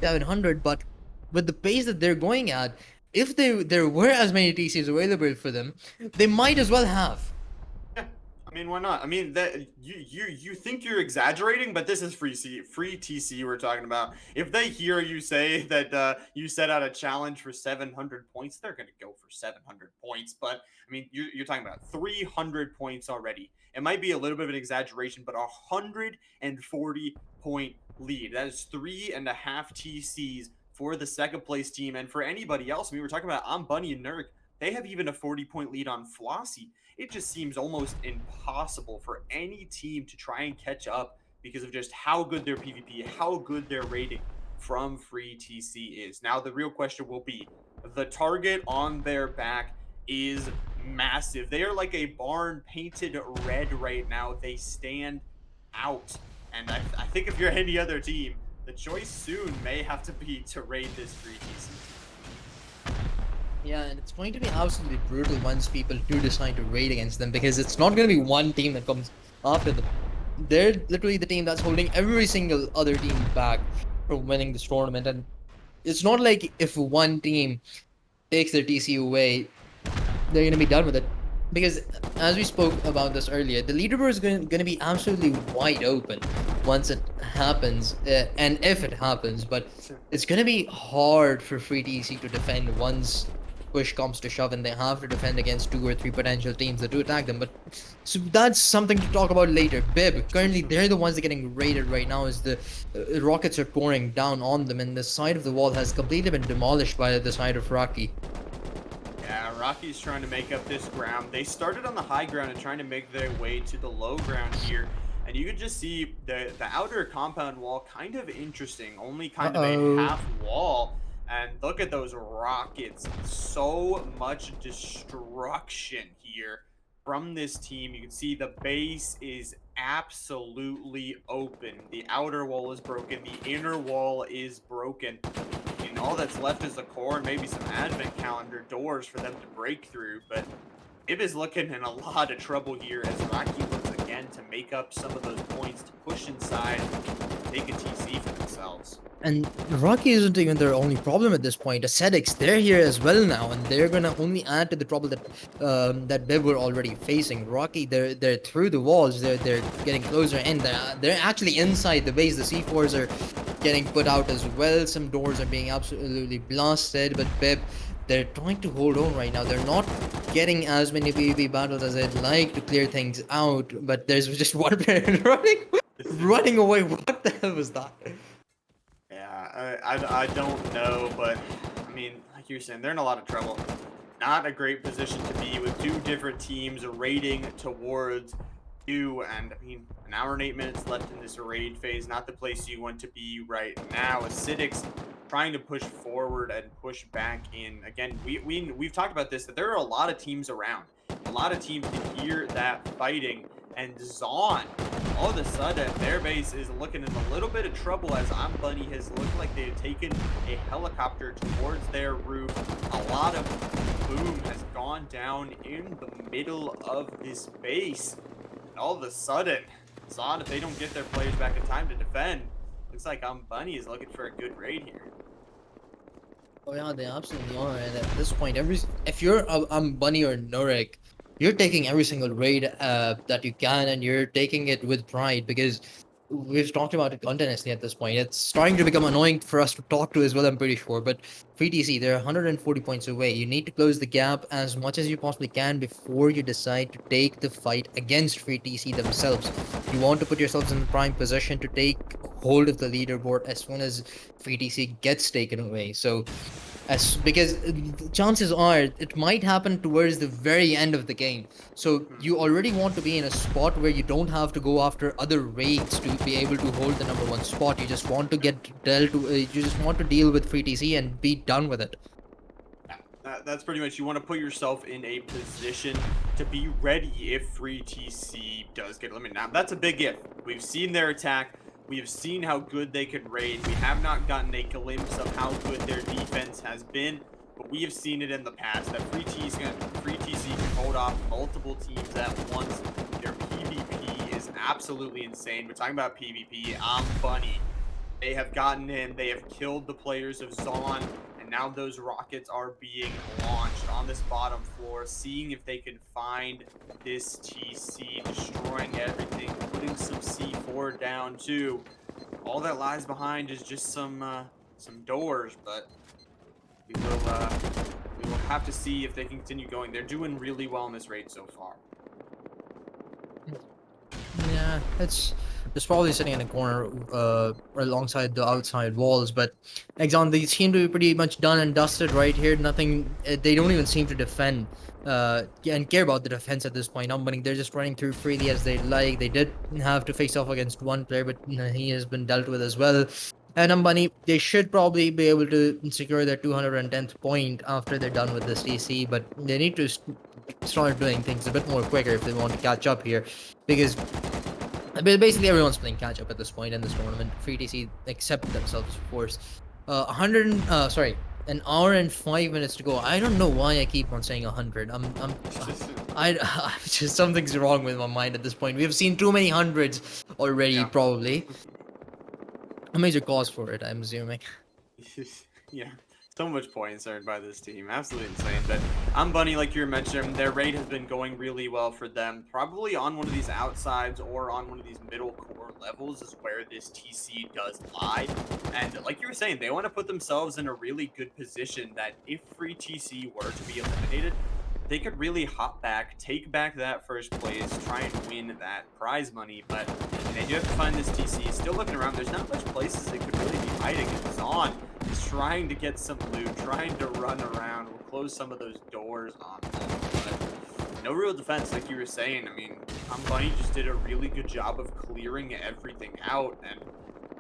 700. But with the pace that they're going at, if there were as many DCs available for them, they might as well have. Yeah, I mean, why not? I mean, that you think you're exaggerating, but this is free TC we're talking about. If they hear you say that you set out a challenge for 700 points, they're gonna go for 700 points. But I mean, you're talking about 300 points already. It might be a little bit of an exaggeration, but 140-point lead. That is 3.5 TCs for the second place team, and for anybody else. I mean, we're talking about Bunny and Nurk. They have even a 40-point lead on Flossie. It just seems almost impossible for any team to try and catch up because of just how good their PvP, how good their rating from free TC is. Now, the real question will be the target on their back is massive. They are like a barn painted red right now. They stand out. And I think if you're any other team, the choice soon may have to be to raid this free TC. Yeah, and it's going to be absolutely brutal once people do decide to raid against them because it's not going to be one team that comes after them. They're literally the team that's holding every single other team back from winning this tournament. And it's not like if one team takes their TC away, they're going to be done with it. Because as we spoke about this earlier, the leaderboard is going to be absolutely wide open once it happens, and if it happens. But it's going to be hard for free TC to defend once push comes to shove, and they have to defend against 2 or 3 potential teams that do attack them. But so that's something to talk about later. Bib, currently they're the ones that are getting raided right now as the rockets are pouring down on them, and the side of the wall has completely been demolished by the side of Rocky. Yeah, Rocky's trying to make up this ground. They started on the high ground and trying to make their way to the low ground here. And you could just see the outer compound wall kind of interesting, only kind of a Uh-oh. half wall. And look at those rockets. So much destruction here from this team. You can see the base is absolutely open. The outer wall is broken. The inner wall is broken. And all that's left is the core and maybe some advent calendar doors for them to break through. But Ib is looking in a lot of trouble here as Rocky looks again to make up some of those points to push inside and take a TC for themselves. And Rocky isn't even their only problem at this point. Ascetics, they're here as well now, and they're gonna only add to the trouble that Bib were already facing. Rocky, they're through the walls. They're getting closer in. They're actually inside the base. The C4s are getting put out as well. Some doors are being absolutely blasted. But Bib, they're trying to hold on right now. They're not getting as many PvP battles as they'd like to clear things out. But there's just one player running away. What the hell was that? Yeah, I don't know, but I mean, like you're saying, they're in a lot of trouble. Not a great position to be with two different teams raiding towards you. And I mean, an hour and 8 minutes left in this raid phase. Not the place you want to be right now. Acidic's trying to push forward and push back in. Again, we've talked about this, that there are a lot of teams around. A lot of teams can hear that fighting. And Zon, all of a sudden, their base is looking in a little bit of trouble as Bunny has looked like they've taken a helicopter towards their roof. A lot of boom has gone down in the middle of this base. And all of a sudden, Zon, if they don't get their players back in time to defend, looks like Bunny is looking for a good raid here. Oh yeah, they absolutely are. And at this point, if you're Bunny or Nurik, you're taking every single raid that you can, and you're taking it with pride because we've talked about it continuously at this point. It's starting to become annoying for us to talk to as well, I'm pretty sure. But free TC, they're 140 points away. You need to close the gap as much as you possibly can before you decide to take the fight against free TC themselves. You want to put yourselves in the prime position to take hold of the leaderboard as soon as free TC gets taken away. So as because chances are it might happen towards the very end of the game, so you already want to be in a spot where you don't have to go after other raids to be able to hold the #1 spot. You just want to you just want to deal with free TC and be done with it. That's pretty much, you want to put yourself in a position to be ready if free TC does get eliminated. Now, that's a big if. We've seen their attack. We have seen how good they can raid. We have not gotten a glimpse of how good their defense has been. but we have seen it in the past that Free TC can hold off multiple teams at once. Their PvP is absolutely insane. We're talking about PvP. I'm Bunny. They have gotten in, they have killed the players of Zon, and now those rockets are being launched on this bottom floor, seeing if they can find this TC, destroying everything, putting some C4 down too. All that lies behind is just some doors, but we will have to see if they can continue going. They're doing really well in this raid so far. Yeah, it's probably sitting in a corner alongside the outside walls, but Exxon, they seem to be pretty much done and dusted right here. Nothing, they don't even seem to defend and care about the defense at this point. They're just running through freely as they like. They did have to face off against one player, but he has been dealt with as well. And Ambani, they should probably be able to secure their 210th point after they're done with this TC, but they need to start doing things a bit more quicker if they want to catch up here, because basically everyone's playing catch up at this point in this tournament. Free TC except themselves, of course. 100. Sorry, an hour and 5 minutes to go. I don't know why I keep on saying 100. Just something's wrong with my mind at this point. We've seen too many hundreds already, Yeah. probably. A major cause for it, I'm assuming. Yeah, so much points earned by this team. Absolutely insane. But I'm Bunny, like you were mentioning, their raid has been going really well for them. Probably on one of these outsides or on one of these middle core levels is where this TC does lie. And like you were saying, they want to put themselves in a really good position that if Free TC were to be eliminated, they could really hop back, take back that first place, try and win that prize money. But they do have to find this TC. Still looking around, there's not much places they could really be hiding. It's on. He's trying to get some loot, trying to run around. We'll close some of those doors on them. But no real defense, like you were saying. I mean, Bunny just did a really good job of clearing everything out, and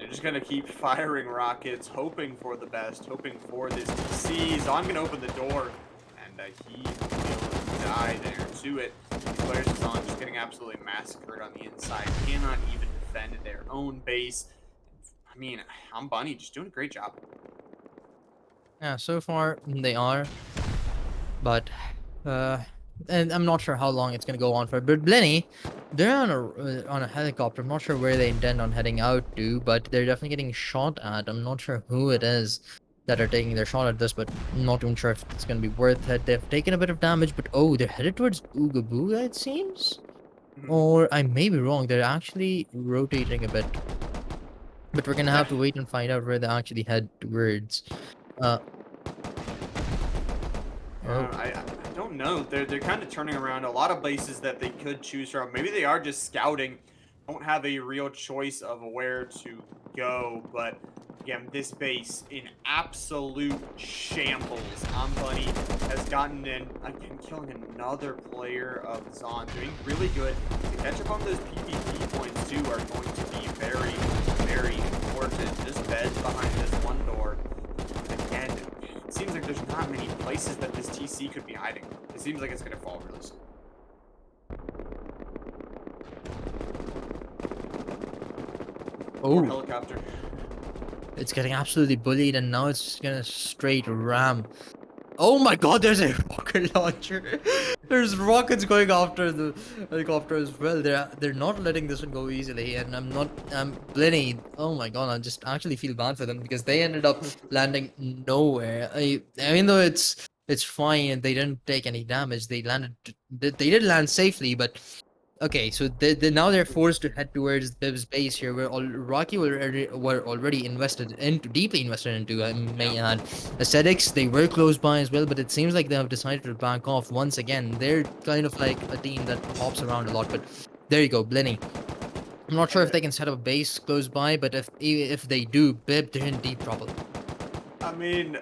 they're just gonna keep firing rockets, hoping for the best, hoping for this TC. So I'm gonna open the door, and he will die there to it. The players is on, just getting absolutely massacred on the inside. Cannot even defend their own base. I mean, I'm Bunny, just doing a great job. Yeah, so far they are, but and I'm not sure how long it's gonna go on for. But Blenny, they're on a helicopter. I'm not sure where they intend on heading out to, but they're definitely getting shot at. I'm not sure who it is that are taking their shot at this, but I'm not even sure if it's gonna be worth it. They've taken a bit of damage, but oh, they're headed towards Ooga Booga, it seems. Or I may be wrong. They're actually rotating a bit, but we're gonna have to wait and find out where they actually head towards. Uh, oh. I don't know. They're kind of turning around a lot of bases that they could choose from. Maybe they are just scouting, don't have a real choice of where to go. But again, this base in absolute shambles. Bunny has gotten in again, killing another player of Zon, doing really good. To catch up on those PvP points too are going to be very, very important. Just beds behind this one door. Again, it seems like there's not many places that this TC could be hiding. It seems like it's going to fall really soon. Oh, Helicopter. it's getting absolutely bullied, and now it's gonna straight ram. Oh my god, there's a rocket launcher. There's rockets going after the helicopter as well. They're not letting this one go easily, and I'm Blenny. Oh my god, I just actually feel bad for them because they ended up landing nowhere. Even though it's fine and they didn't take any damage, they did land safely, but okay, so now they're forced to head towards Bib's base here, where Rocky were already deeply invested into. I may add, aesthetics. They were close by as well, but it seems like they have decided to back off once again. They're kind of like a team that hops around a lot, but there you go, Blenny. I'm not sure if they can set up a base close by, but if they do, Bib, they're in deep trouble. I mean,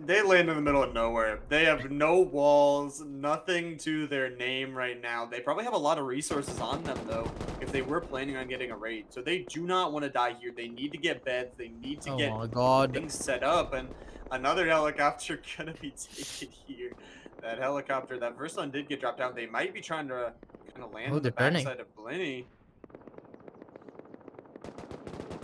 they land in the middle of nowhere. They have no walls, nothing to their name right now. They probably have a lot of resources on them, though, if they were planning on getting a raid. So they do not want to die here. They need to get beds. They need to get Oh my god. things set up. And another helicopter going to be taken here. That helicopter, that first one did get dropped down. They might be trying to kind of land Oh, on the they're turning. backside of Blenny.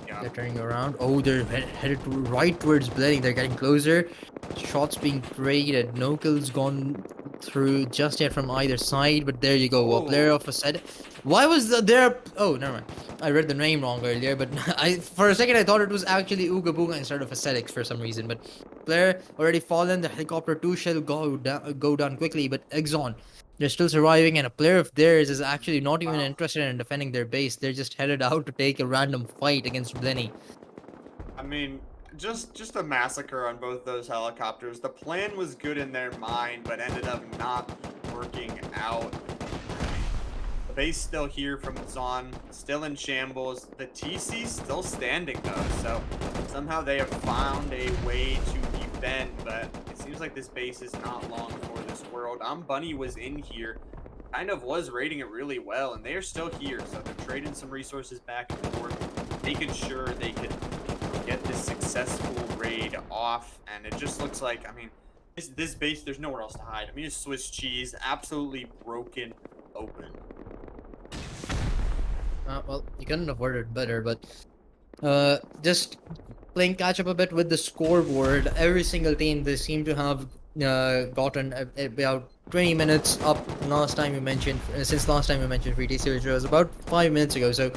Yeah, They're turning around. Oh, they're headed right towards Blenny. They're getting closer. Shots being created. No kills gone through just yet from either side. But there you go. A player Oh, of a set. Why was there? Oh, never mind. I read the name wrong earlier. But for a second I thought it was actually Ooga Booga instead of Ascetics for some reason. But player already fallen. The helicopter 2 shall go down quickly. But Exxon, they're still surviving, and a player of theirs is actually not even wow. interested in defending their base. They're just headed out to take a random fight against Blenny. I mean, just a massacre on both those helicopters. The plan was good in their mind, but ended up not working out. The base still here from Zon, still in shambles. The TC still standing though, so somehow they have found a way to defend, but it seems like this base is not long for this world. Bunny was in here, kind of was raiding it really well, and they are still here, so they're trading some resources back and forth, making sure they can get this successful raid off, and it just looks like, I mean, this base, there's nowhere else to hide. I mean, it's Swiss cheese, absolutely broken open. Well, you couldn't have worded better, but just playing catch up a bit with the scoreboard. Every single team they seem to have gotten about 20 minutes up. Last time you mentioned, since last time you mentioned free TC, which was about 5 minutes ago. So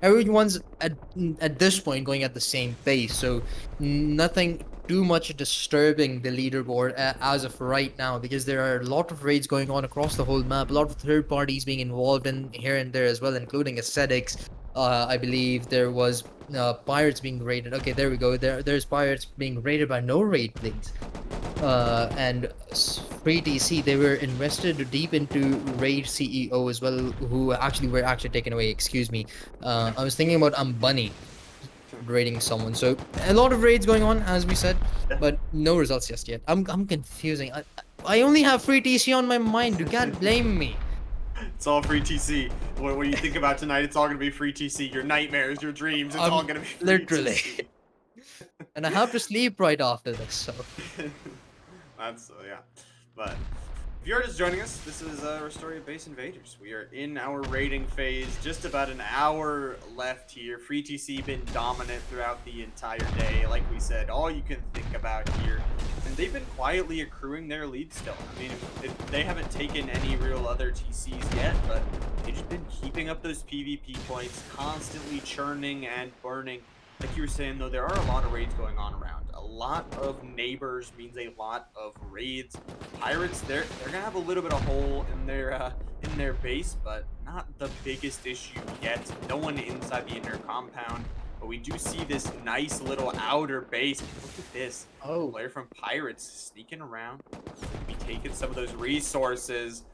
everyone's at this point going at the same pace. So nothing too much disturbing the leaderboard as of right now, because there are a lot of raids going on across the whole map. A lot of third parties being involved in here and there as well, including Ascetics. I believe there was pirates being raided. Okay, there we go. There's pirates being raided by no raid, please. And free TC, they were invested deep into raid CEO as well, who were actually taken away. Excuse me. I was thinking about Bunny raiding someone. So a lot of raids going on, as we said, but no results just yet. I'm confusing. I only have free TC on my mind. You can't blame me. It's all free TC. What you think about tonight, it's all gonna be free TC. Your nightmares, your dreams, it's all gonna be free Literally. TC. And I have to sleep right after this, so. That's yeah. But if you're just joining us, this is Rustoria Base Invaders. We are in our raiding phase, just about an hour left here. Free TC been dominant throughout the entire day. Like we said, all you can think about here. And they've been quietly accruing their lead still. I mean, they haven't taken any real other TCs yet, but they've just been keeping up those PvP points, constantly churning and burning. Like you were saying, though, there are a lot of raids going on around. A lot of neighbors means a lot of raids. Pirates, they're gonna have a little bit of hole in their base, but not the biggest issue yet. No one inside the inner compound, but we do see this nice little outer base. Look at this. Oh. Player from Pirates sneaking around. Be taking some of those resources.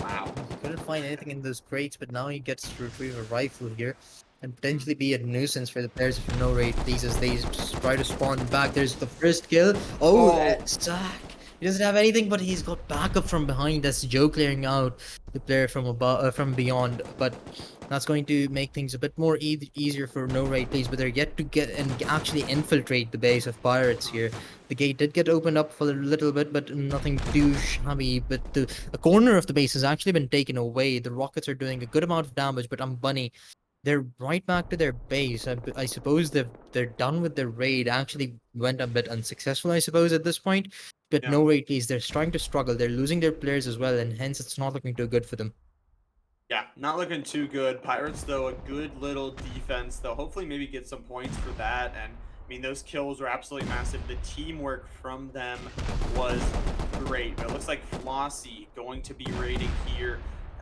Wow. Couldn't find anything in those crates, but now he gets to retrieve a rifle here and potentially be a nuisance for the players if no raid please, as they try to spawn back. There's the first kill. Stack. He doesn't have anything, but he's got backup from behind. That's Joe clearing out the player from above, from beyond. But that's going to make things a bit more easier for no raid please. But they're yet to get and actually infiltrate the base of pirates here. The gate did get opened up for a little bit, but nothing too shabby. But a corner of the base has actually been taken away. The rockets are doing a good amount of damage, but Bunny, they're right back to their base. I suppose they're done with their raid. Actually went a bit unsuccessful, I suppose, at this point. But Yeah. no raid, please. They're starting to struggle. They're losing their players as well, and hence it's not looking too good for them. Yeah, not looking too good. Pirates, though, a good little defense. They'll hopefully maybe get some points for that. And, I mean, those kills were absolutely massive. The teamwork from them was great. But it looks like Flossie going to be raiding here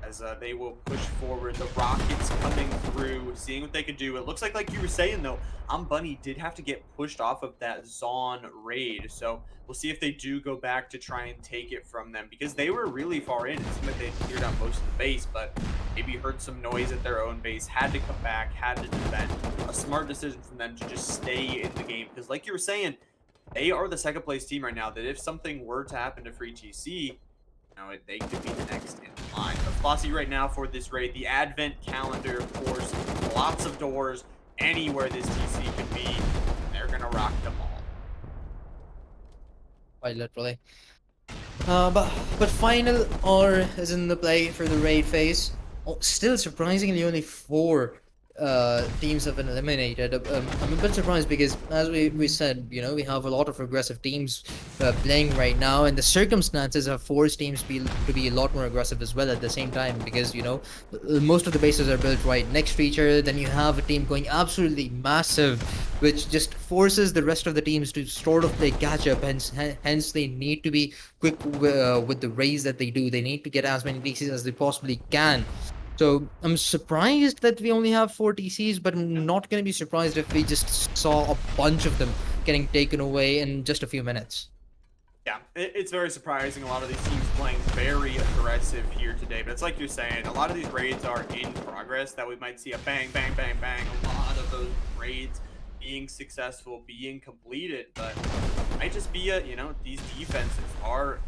as they will push forward. The rockets coming through, seeing what they could do. It looks like you were saying, though, Bunny did have to get pushed off of that Zon raid. So we'll see if they do go back to try and take it from them, because they were really far in. It seemed like they cleared out most of the base, but maybe heard some noise at their own base, had to come back, had to defend. A smart decision from them to just stay in the game, because like you were saying, they are the second place team right now, that if something were to happen to free TC, they could be the next in line. But Flossie right now for this raid, the advent calendar, of course, lots of doors, anywhere this TC could be, they're gonna rock them all. Quite literally. But final R is in the play for the raid phase. Oh, still surprisingly only 4 teams have been eliminated. I'm a bit surprised because, as we said, we have a lot of aggressive teams playing right now, and the circumstances have forced teams to be a lot more aggressive as well at the same time. Because most of the bases are built right next to each other. Then you have a team going absolutely massive, which just forces the rest of the teams to sort of play catch up. Hence they need to be quick with the raise that they do. They need to get as many DCs as they possibly can. So I'm surprised that we only have four TCs, but I'm not going to be surprised if we just saw a bunch of them getting taken away in just a few minutes. Yeah, it's very surprising. A lot of these teams playing very aggressive here today. But it's like you're saying, a lot of these raids are in progress that we might see a bang, bang, bang, bang. A lot of those raids being successful, being completed. But it might just be these defenses are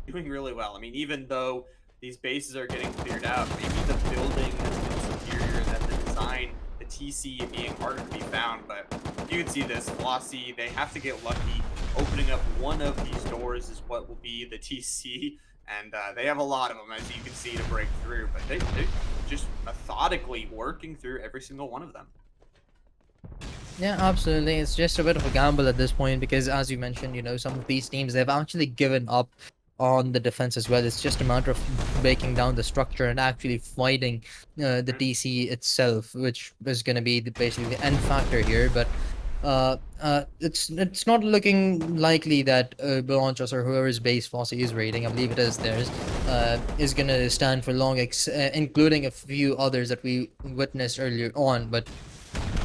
doing really well. I mean, even though these bases are getting cleared out, maybe the building has been superior, that the design, the TC being harder to be found. But you can see this, Flossy, they have to get lucky. Opening up one of these doors is what will be the TC, and they have a lot of them, as you can see, to break through. But they're just methodically working through every single one of them. Yeah, absolutely. It's just a bit of a gamble at this point because, as you mentioned, some of these teams they've actually given up on the defense as well. It's just a matter of breaking down the structure and actually fighting the Mhm. DC itself, which is going to be basically the end factor here. But it's not looking likely that Belanchos or whoever's base Fossey is raiding, I believe it is theirs, is gonna stand for long, including a few others that we witnessed earlier on. But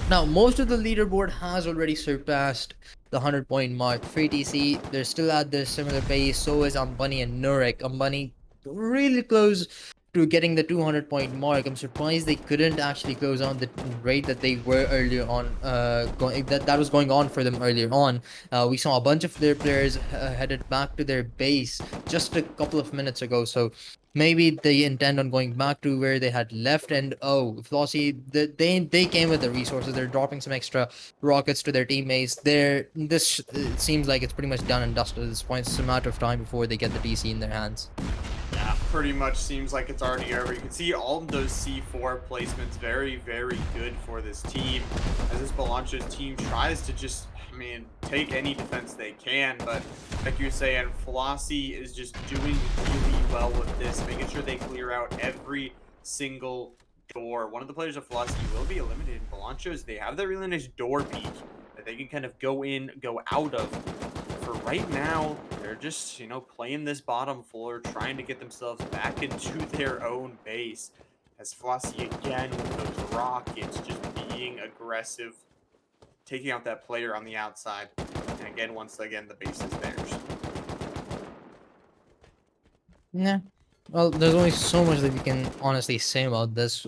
now, most of the leaderboard has already surpassed the 100-point mark. Free TC, they're still at their similar pace. So is Ambani and Nurek. Ambani really close to getting the 200-point mark. I'm surprised they couldn't actually close on the rate that they were earlier on. That was going on for them earlier on. We saw a bunch of their players headed back to their base just a couple of minutes ago. So maybe they intend on going back to where they had left. And Flossie, they came with the resources. They're dropping some extra rockets to their teammates. This seems like it's pretty much done and dusted at this point. It's a matter of time before they get the DC in their hands. Yeah, pretty much seems like it's already over. You can see all of those C4 placements very, very good for this team. As this Balancho's team tries to just, I mean, take any defense they can. But like you're saying, Flossie is just doing really well with this, making sure they clear out every single door. One of the players of Flossie will be eliminated. Balancho's, they have that really nice door peak that they can kind of go in, go out of. For right now, they're just, playing this bottom floor, trying to get themselves back into their own base. As Flossie again with those rockets, just being aggressive, taking out that player on the outside. And again, once again, the base is theirs. Yeah. Well, there's only so much that we can honestly say about this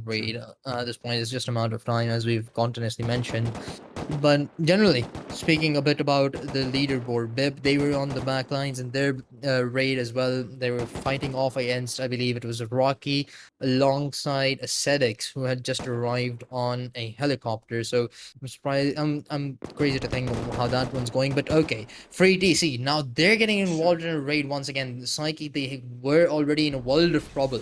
raid. At this point, it's just a matter of time, as we've continuously mentioned. But generally, speaking a bit about the leaderboard, Bib, they were on the back lines in their raid as well. They were fighting off against, I believe it was Rocky, alongside a Sedix who had just arrived on a helicopter. So I'm surprised. I'm crazy to think of how that one's going. But okay, Free DC. Now they're getting involved in a raid once again. The Psyche, they were already in a world of trouble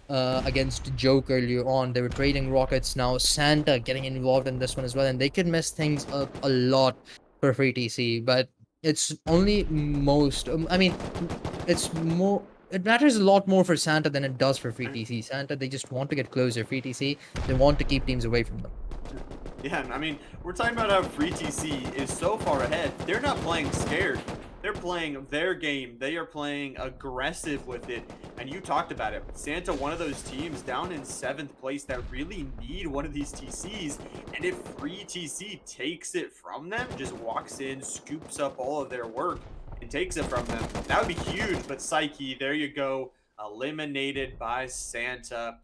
against Joke earlier on. They were trading rockets. Now Santa getting involved in this one as well, and they could mess things up a lot for Free TC. But it's only most. I mean, it's more. It matters a lot more for Santa than it does for Free TC. Santa, they just want to get closer. Free TC, they want to keep teams away from them. Yeah, I mean, we're talking about how Free TC is so far ahead. They're not playing scared. They're playing their game. They are playing aggressive with it. And you talked about it. Santa, one of those teams down in 7th place that really need one of these TCs. And if Free TC takes it from them, just walks in, scoops up all of their work, and takes it from them, that would be huge. But Psyche, there you go. Eliminated by Santa.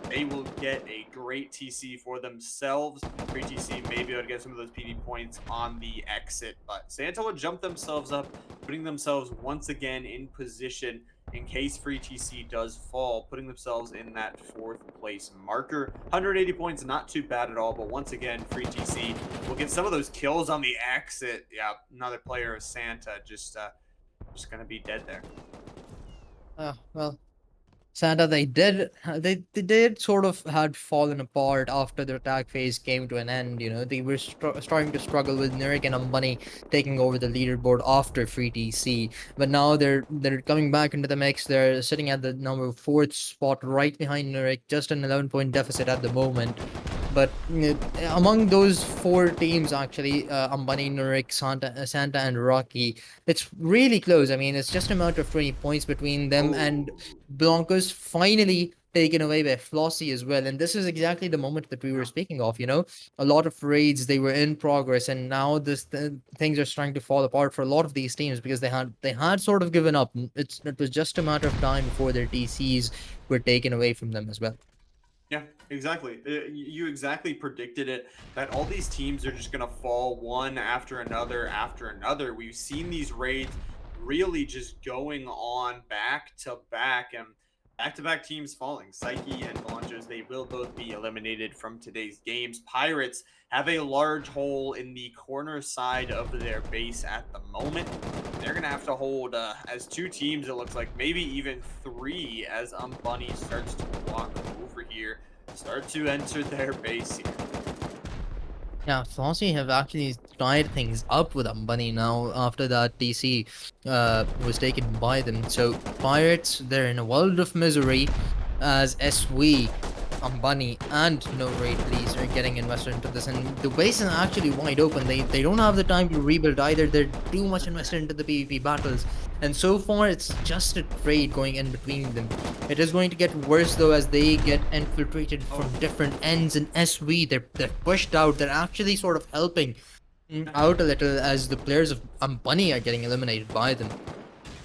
They will get a great TC for themselves. Free TC may be able to get some of those PD points on the exit, but Santa will jump themselves up, putting themselves once again in position in case Free TC does fall, putting themselves in that 4th place marker. 180 points, not too bad at all, but once again, Free TC will get some of those kills on the exit. Yeah, another player of Santa just going to be dead there. Well, Santa, they did sort of had fallen apart after the attack phase came to an end. You know, they were starting to struggle with Nurik and Umbani taking over the leaderboard after Free TC. But now they're coming back into the mix. They're sitting at the number fourth spot, right behind Nurik, just an 11-point deficit at the moment. But among those four teams, actually, Ambani, Nurik, Santa, and Rocky, it's really close. I mean, it's just a matter of 20 points between them, and Oh, Broncos finally taken away by Flossie as well. And this is exactly the moment that we were yeah. speaking of. A lot of raids, they were in progress, and now things are starting to fall apart for a lot of these teams because they had sort of given up. It was just a matter of time before their DCs were taken away from them as well. Yeah, exactly. You exactly predicted it that all these teams are just going to fall one after another after another. We've seen these raids really just going on back to back teams falling. Psyche and Launchers, they will both be eliminated from today's games. Pirates have a large hole in the corner side of their base at the moment. They're going to have to hold as two teams, it looks like maybe even three, as Bunny starts to walk over here, start to enter their base here. Yeah, Flossie have actually tied things up with Ambani now after that DC was taken by them. So Pirates, they're in a world of misery as SV, Ambani, and No Raid Please are getting invested into this. And the base is actually wide open. They don't have the time to rebuild either. They're too much invested into the PvP battles. And so far, it's just a trade going in between them. It is going to get worse though as they get infiltrated from Oh, different ends in SV. They're pushed out. They're actually sort of helping out a little as the players of Ambani are getting eliminated by them.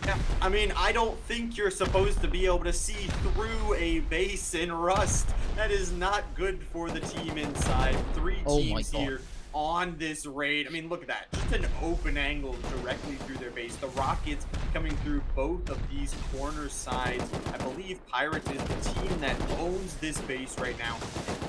yeah. I mean, I don't think you're supposed to be able to see through a base in Rust. That is not good for the team inside. Three Oh my teams god. here on this raid. I mean, look at that. Just an open angle directly through their base. The Rockets coming through both of these corner sides. I believe Pirates is the team that owns this base right now.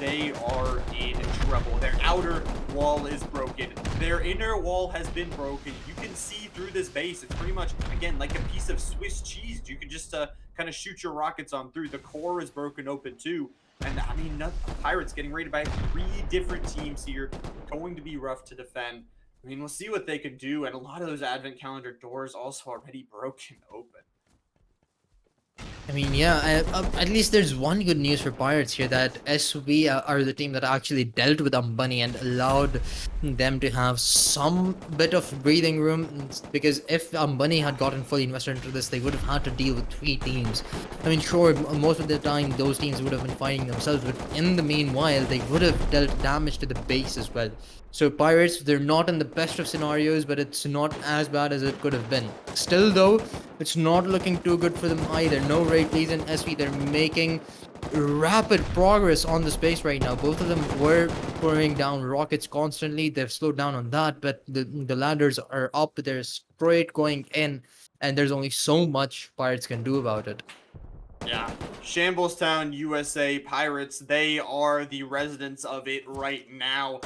They are in trouble. Their outer wall is broken. Their inner wall has been broken. You can see through this base. It's pretty much, again, like a piece of Swiss cheese. You can just kind of shoot your rockets on through. The core is broken open too. And I mean, Pirates getting raided by three different teams here. Going to be rough to defend. I mean, we'll see what they can do. And a lot of those advent calendar doors also already broken open. I mean, yeah, at least there's one good news for Pirates here that SV are the team that actually dealt with Ambani and allowed them to have some bit of breathing room. Because if Ambani had gotten fully invested into this, they would have had to deal with three teams. I mean, sure, most of the time those teams would have been fighting themselves, but in the meanwhile, they would have dealt damage to the base as well. So Pirates, they're not in the best of scenarios, but it's not as bad as it could have been. Still, though, it's not looking too good for them either. No Ray Please and SV, they're making rapid progress on the space right now. Both of them were pouring down rockets constantly. They've slowed down on that, but the ladders are up. They're straight going in, and there's only so much Pirates can do about it. Yeah. Shambles USA Pirates, they are the residents of it right now.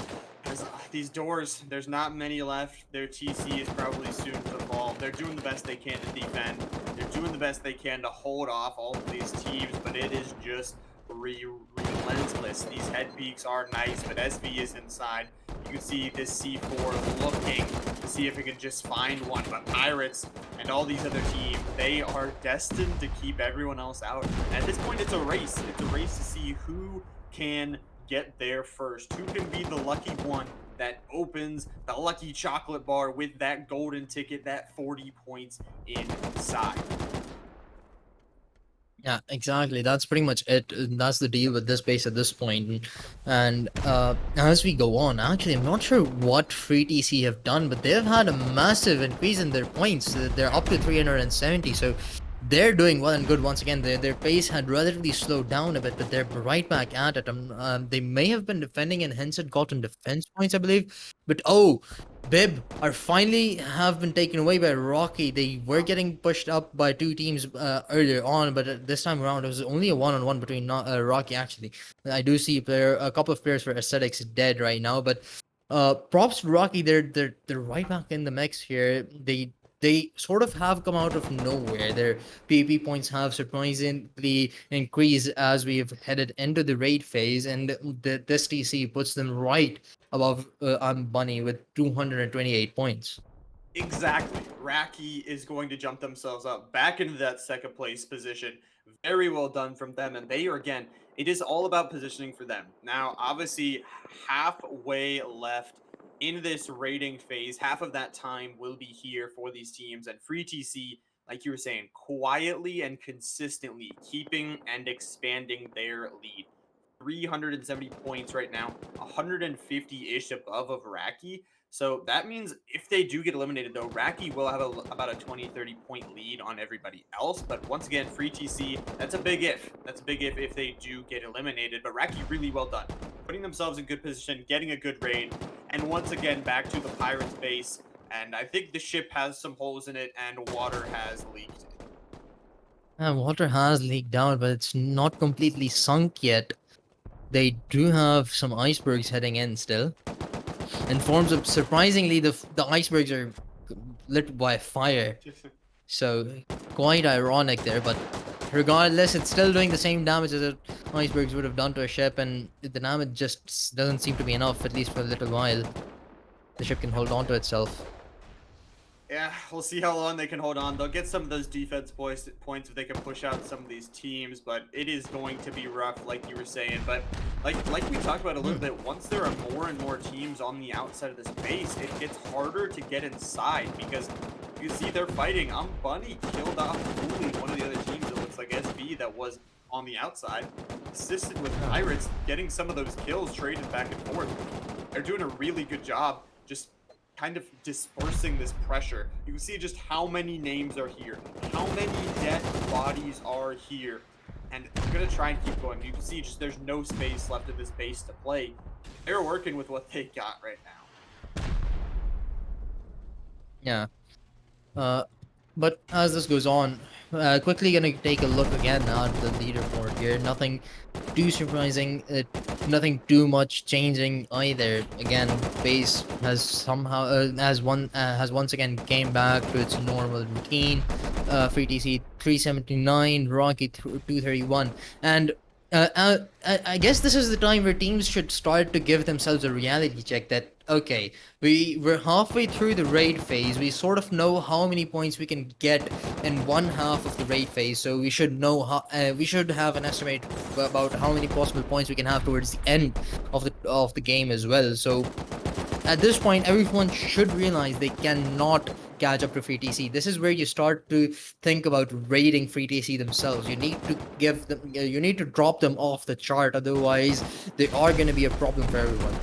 As these doors, there's not many left. Their TC is probably soon to fall. They're doing the best they can to defend. They're doing the best they can to hold off all of these teams, but it is just relentless. These head peaks are nice, but SV is inside. You can see this C4 looking to see if it can just find one, but Pirates and all these other teams, they are destined to keep everyone else out. At this point, it's a race. It's a race to see who can get there first, who can be the lucky one that opens the lucky chocolate bar with that golden ticket, that 40 points inside. Yeah, exactly. That's pretty much it. That's the deal with this base at this point. And as we go on, actually, I'm not sure what Free TC have done, but they've had a massive increase in their points. They're up to 370, so they're doing well and good once again. Their pace had relatively slowed down a bit, but they're right back at it. They may have been defending and hence had gotten defense points, I believe. But oh, Bib are finally have been taken away by Rocky. They were getting pushed up by two teams earlier on, but this time around it was only a one-on-one between Rocky. Actually, I do see a couple of players for Aesthetics dead right now, but props to Rocky. They're right back in the mix here. they sort of have come out of nowhere. Their PvP points have surprisingly increased as we've headed into the raid phase, and this TC puts them right above Bunny with 228 points. Exactly. Raki is going to jump themselves up back into that second place position. Very well done from them. And they are, again, it is all about positioning for them. Now, obviously, halfway left in this rating phase. Half of that time will be here for these teams. And Free TC, like you were saying, quietly and consistently keeping and expanding their lead. 370 points right now, 150-ish above of Raki. So that means if they do get eliminated, though, Raki will have about a 20-30 point lead on everybody else. But once again, Free TC, that's a big if. That's a big if they do get eliminated. But Raki, really well done. Putting themselves in good position, getting a good raid. And once again, back to the Pirates base. And I think the ship has some holes in it and water has leaked. Water has leaked out, but it's not completely sunk yet. They do have some icebergs heading in still. In forms of surprisingly, the icebergs are lit by fire. So quite ironic there, but regardless, it's still doing the same damage as icebergs would have done to a ship, and the damage just doesn't seem to be enough, at least for a little while. The ship can hold on to itself. Yeah, we'll see how long they can hold on. They'll get some of those defense points if they can push out some of these teams, but it is going to be rough, like you were saying. But like we talked about a little bit, once there are more and more teams on the outside of this base, it gets harder to get inside because you see they're fighting. Bunny killed off fully one of the other teams. It looks like SB that was on the outside, assisted with Pirates getting some of those kills traded back and forth. They're doing a really good job just kind of dispersing this pressure. You can see just how many names are here, how many dead bodies are here, and I'm gonna try and keep going. You can see just there's no space left in this base to play. They're working with what they got right now. Yeah. But as this goes on, quickly gonna take a look again at the leaderboard here. Nothing too surprising, nothing too much changing either. Again, base has somehow has once again came back to its normal routine. Free TC 379, Rocky 231, and I guess this is the time where teams should start to give themselves a reality check that, okay, we're halfway through the raid phase. We sort of know how many points we can get in one half of the raid phase, so we should know how we should have an estimate about how many possible points we can have towards the end of the game as well. So at this point, everyone should realize they cannot catch up to Free TC. This is where you start to think about rating Free TC themselves. You need to give them, you need to drop them off the chart. Otherwise, they are going to be a problem for everyone.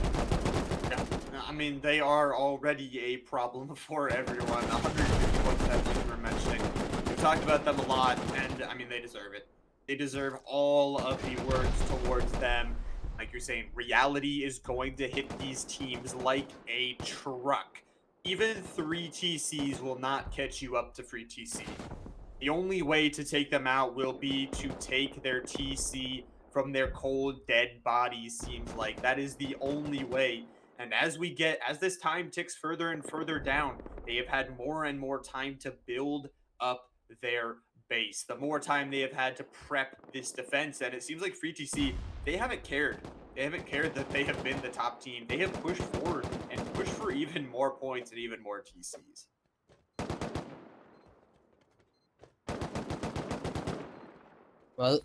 Yeah, I mean, they are already a problem for everyone. 150 points that you were mentioning. We've talked about them a lot, and I mean, they deserve it. They deserve all of the words towards them. Like you're saying, reality is going to hit these teams like a truck. Even 3 TCs will not catch you up to Free TC. The only way to take them out will be to take their TC from their cold, dead bodies, seems like. That is the only way. And as this time ticks further and further down, they have had more and more time to build up their base. The more time they have had to prep this defense, and it seems like Free TC, they haven't cared. They haven't cared that they have been the top team. They have pushed forward and pushed for even more points and even more TCs. Well,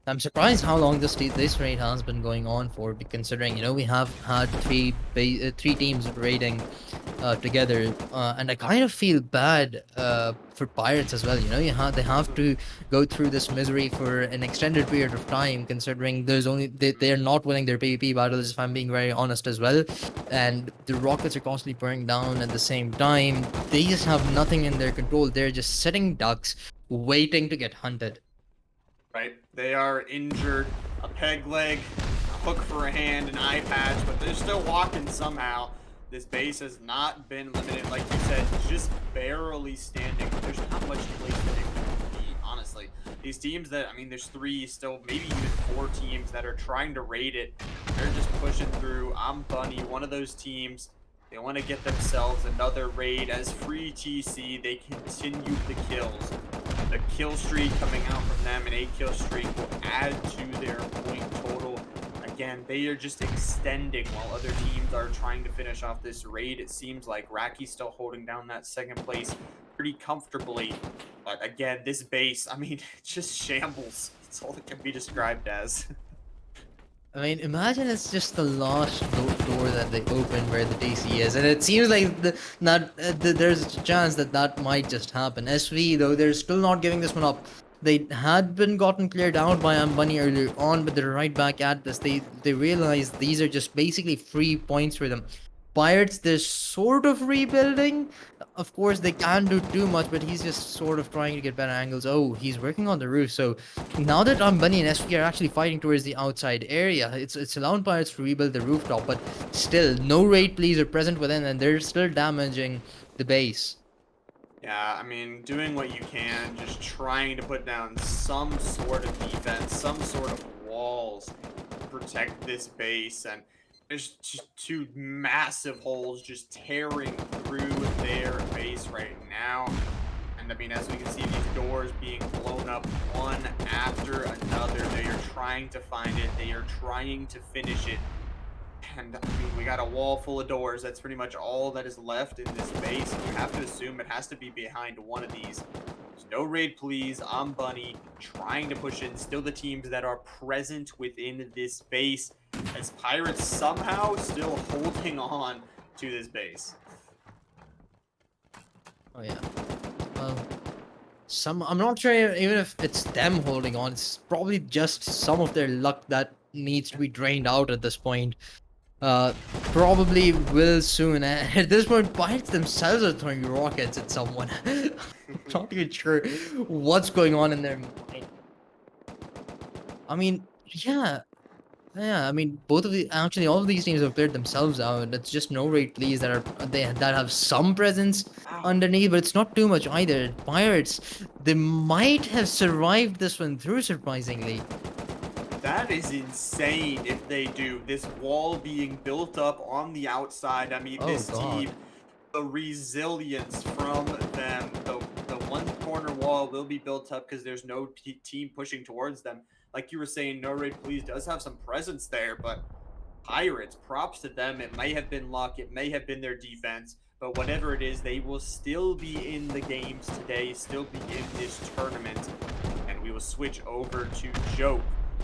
I'm surprised how long this raid has been going on for, considering we have had three teams raiding together, and I kind of feel bad for Pirates as well. They have to go through this misery for an extended period of time, considering they're not winning their PvP battles, if I'm being very honest as well, and the rockets are constantly burning down at the same time. They just have nothing in their control. They're just sitting ducks waiting to get hunted. Right? They are injured, a peg leg, a hook for a hand, an eye patch, but they're still walking somehow. This base has not been limited, like you said, just barely standing. There's not much place that it can be, honestly. These teams that, I mean, there's 3, still maybe even 4 teams that are trying to raid it. They're just pushing through. I'm Bunny, one of those teams. They want to get themselves another raid as Free TC. They continue the kills. The kill streak coming out from them, an 8-kill streak, will add to their point total. Again, they are just extending while other teams are trying to finish off this raid. It seems like Racky's still holding down that second place pretty comfortably. But again, this base, I mean, it's just shambles. That's all it can be described as. I mean, imagine it's just the last door that they open where the DC is, and it seems like there's a chance that that might just happen. SV though, they're still not giving this one up. They had been gotten cleared out by Ambani earlier on, but they're right back at this. They realize these are just basically free points for them. Pirates, they're sort of rebuilding. Of course, they can't do too much, but he's just sort of trying to get better angles. Oh, he's working on the roof, so now that Bunny and SP are actually fighting towards the outside area, it's allowed Pirates to rebuild the rooftop, but still, no raid pleas are present within, and they're still damaging the base. Yeah, I mean, doing what you can, just trying to put down some sort of defense, some sort of walls to protect this base, and there's just two massive holes just tearing through their base right now. And I mean, as we can see, these doors being blown up one after another. They are trying to find it. They are trying to finish it. And I mean, we got a wall full of doors. That's pretty much all that is left in this base. You have to assume it has to be behind one of these. There's no raid please. I'm Bunny trying to push in. Still the teams that are present within this base, as Pirates somehow still holding on to this base. Oh yeah. Well, I'm not sure even if it's them holding on. It's probably just some of their luck that needs to be drained out at this point. Probably will soon. At this point, Pirates themselves are throwing rockets at someone. I'm not even sure what's going on in their mind. I mean, yeah. I mean, actually, all of these teams have cleared themselves out. It's just no raid pleas that have some presence Wow. underneath, but it's not too much either. Pirates, they might have survived this one through, surprisingly. That is insane if they do. This wall being built up on the outside. I mean, Oh this God. team, the resilience from them, the one corner wall will be built up because there's no team pushing towards them. Like you were saying, No Raid Please does have some presence there, but Pirates, props to them. It may have been luck, it may have been their defense, but whatever it is, they will still be in the games today, still be in this tournament. And we will switch over to Joke.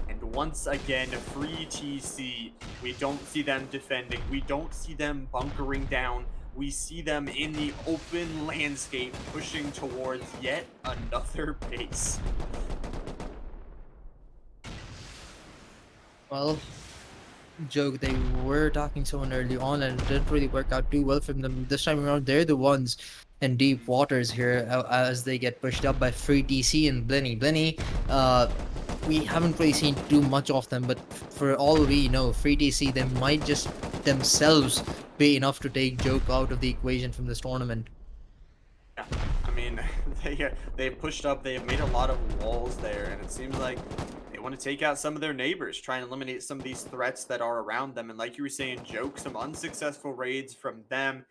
And once again, Free TC, we don't see them defending. We don't see them bunkering down. We see them in the open landscape pushing towards yet another base. Well, joke. They were attacking someone early on, and it didn't really work out too well for them. This time around, they're the ones in deep waters here as they get pushed up by Free TC and Blenny. Blenny, we haven't really seen too much of them, but for all we know, Free TC, they might just themselves be enough to take Joke out of the equation from this tournament. Yeah, I mean, they've pushed up. They have made a lot of walls there, and it seems like they want to take out some of their neighbors, try and eliminate some of these threats that are around them. And like you were saying, Joke, some unsuccessful raids from them.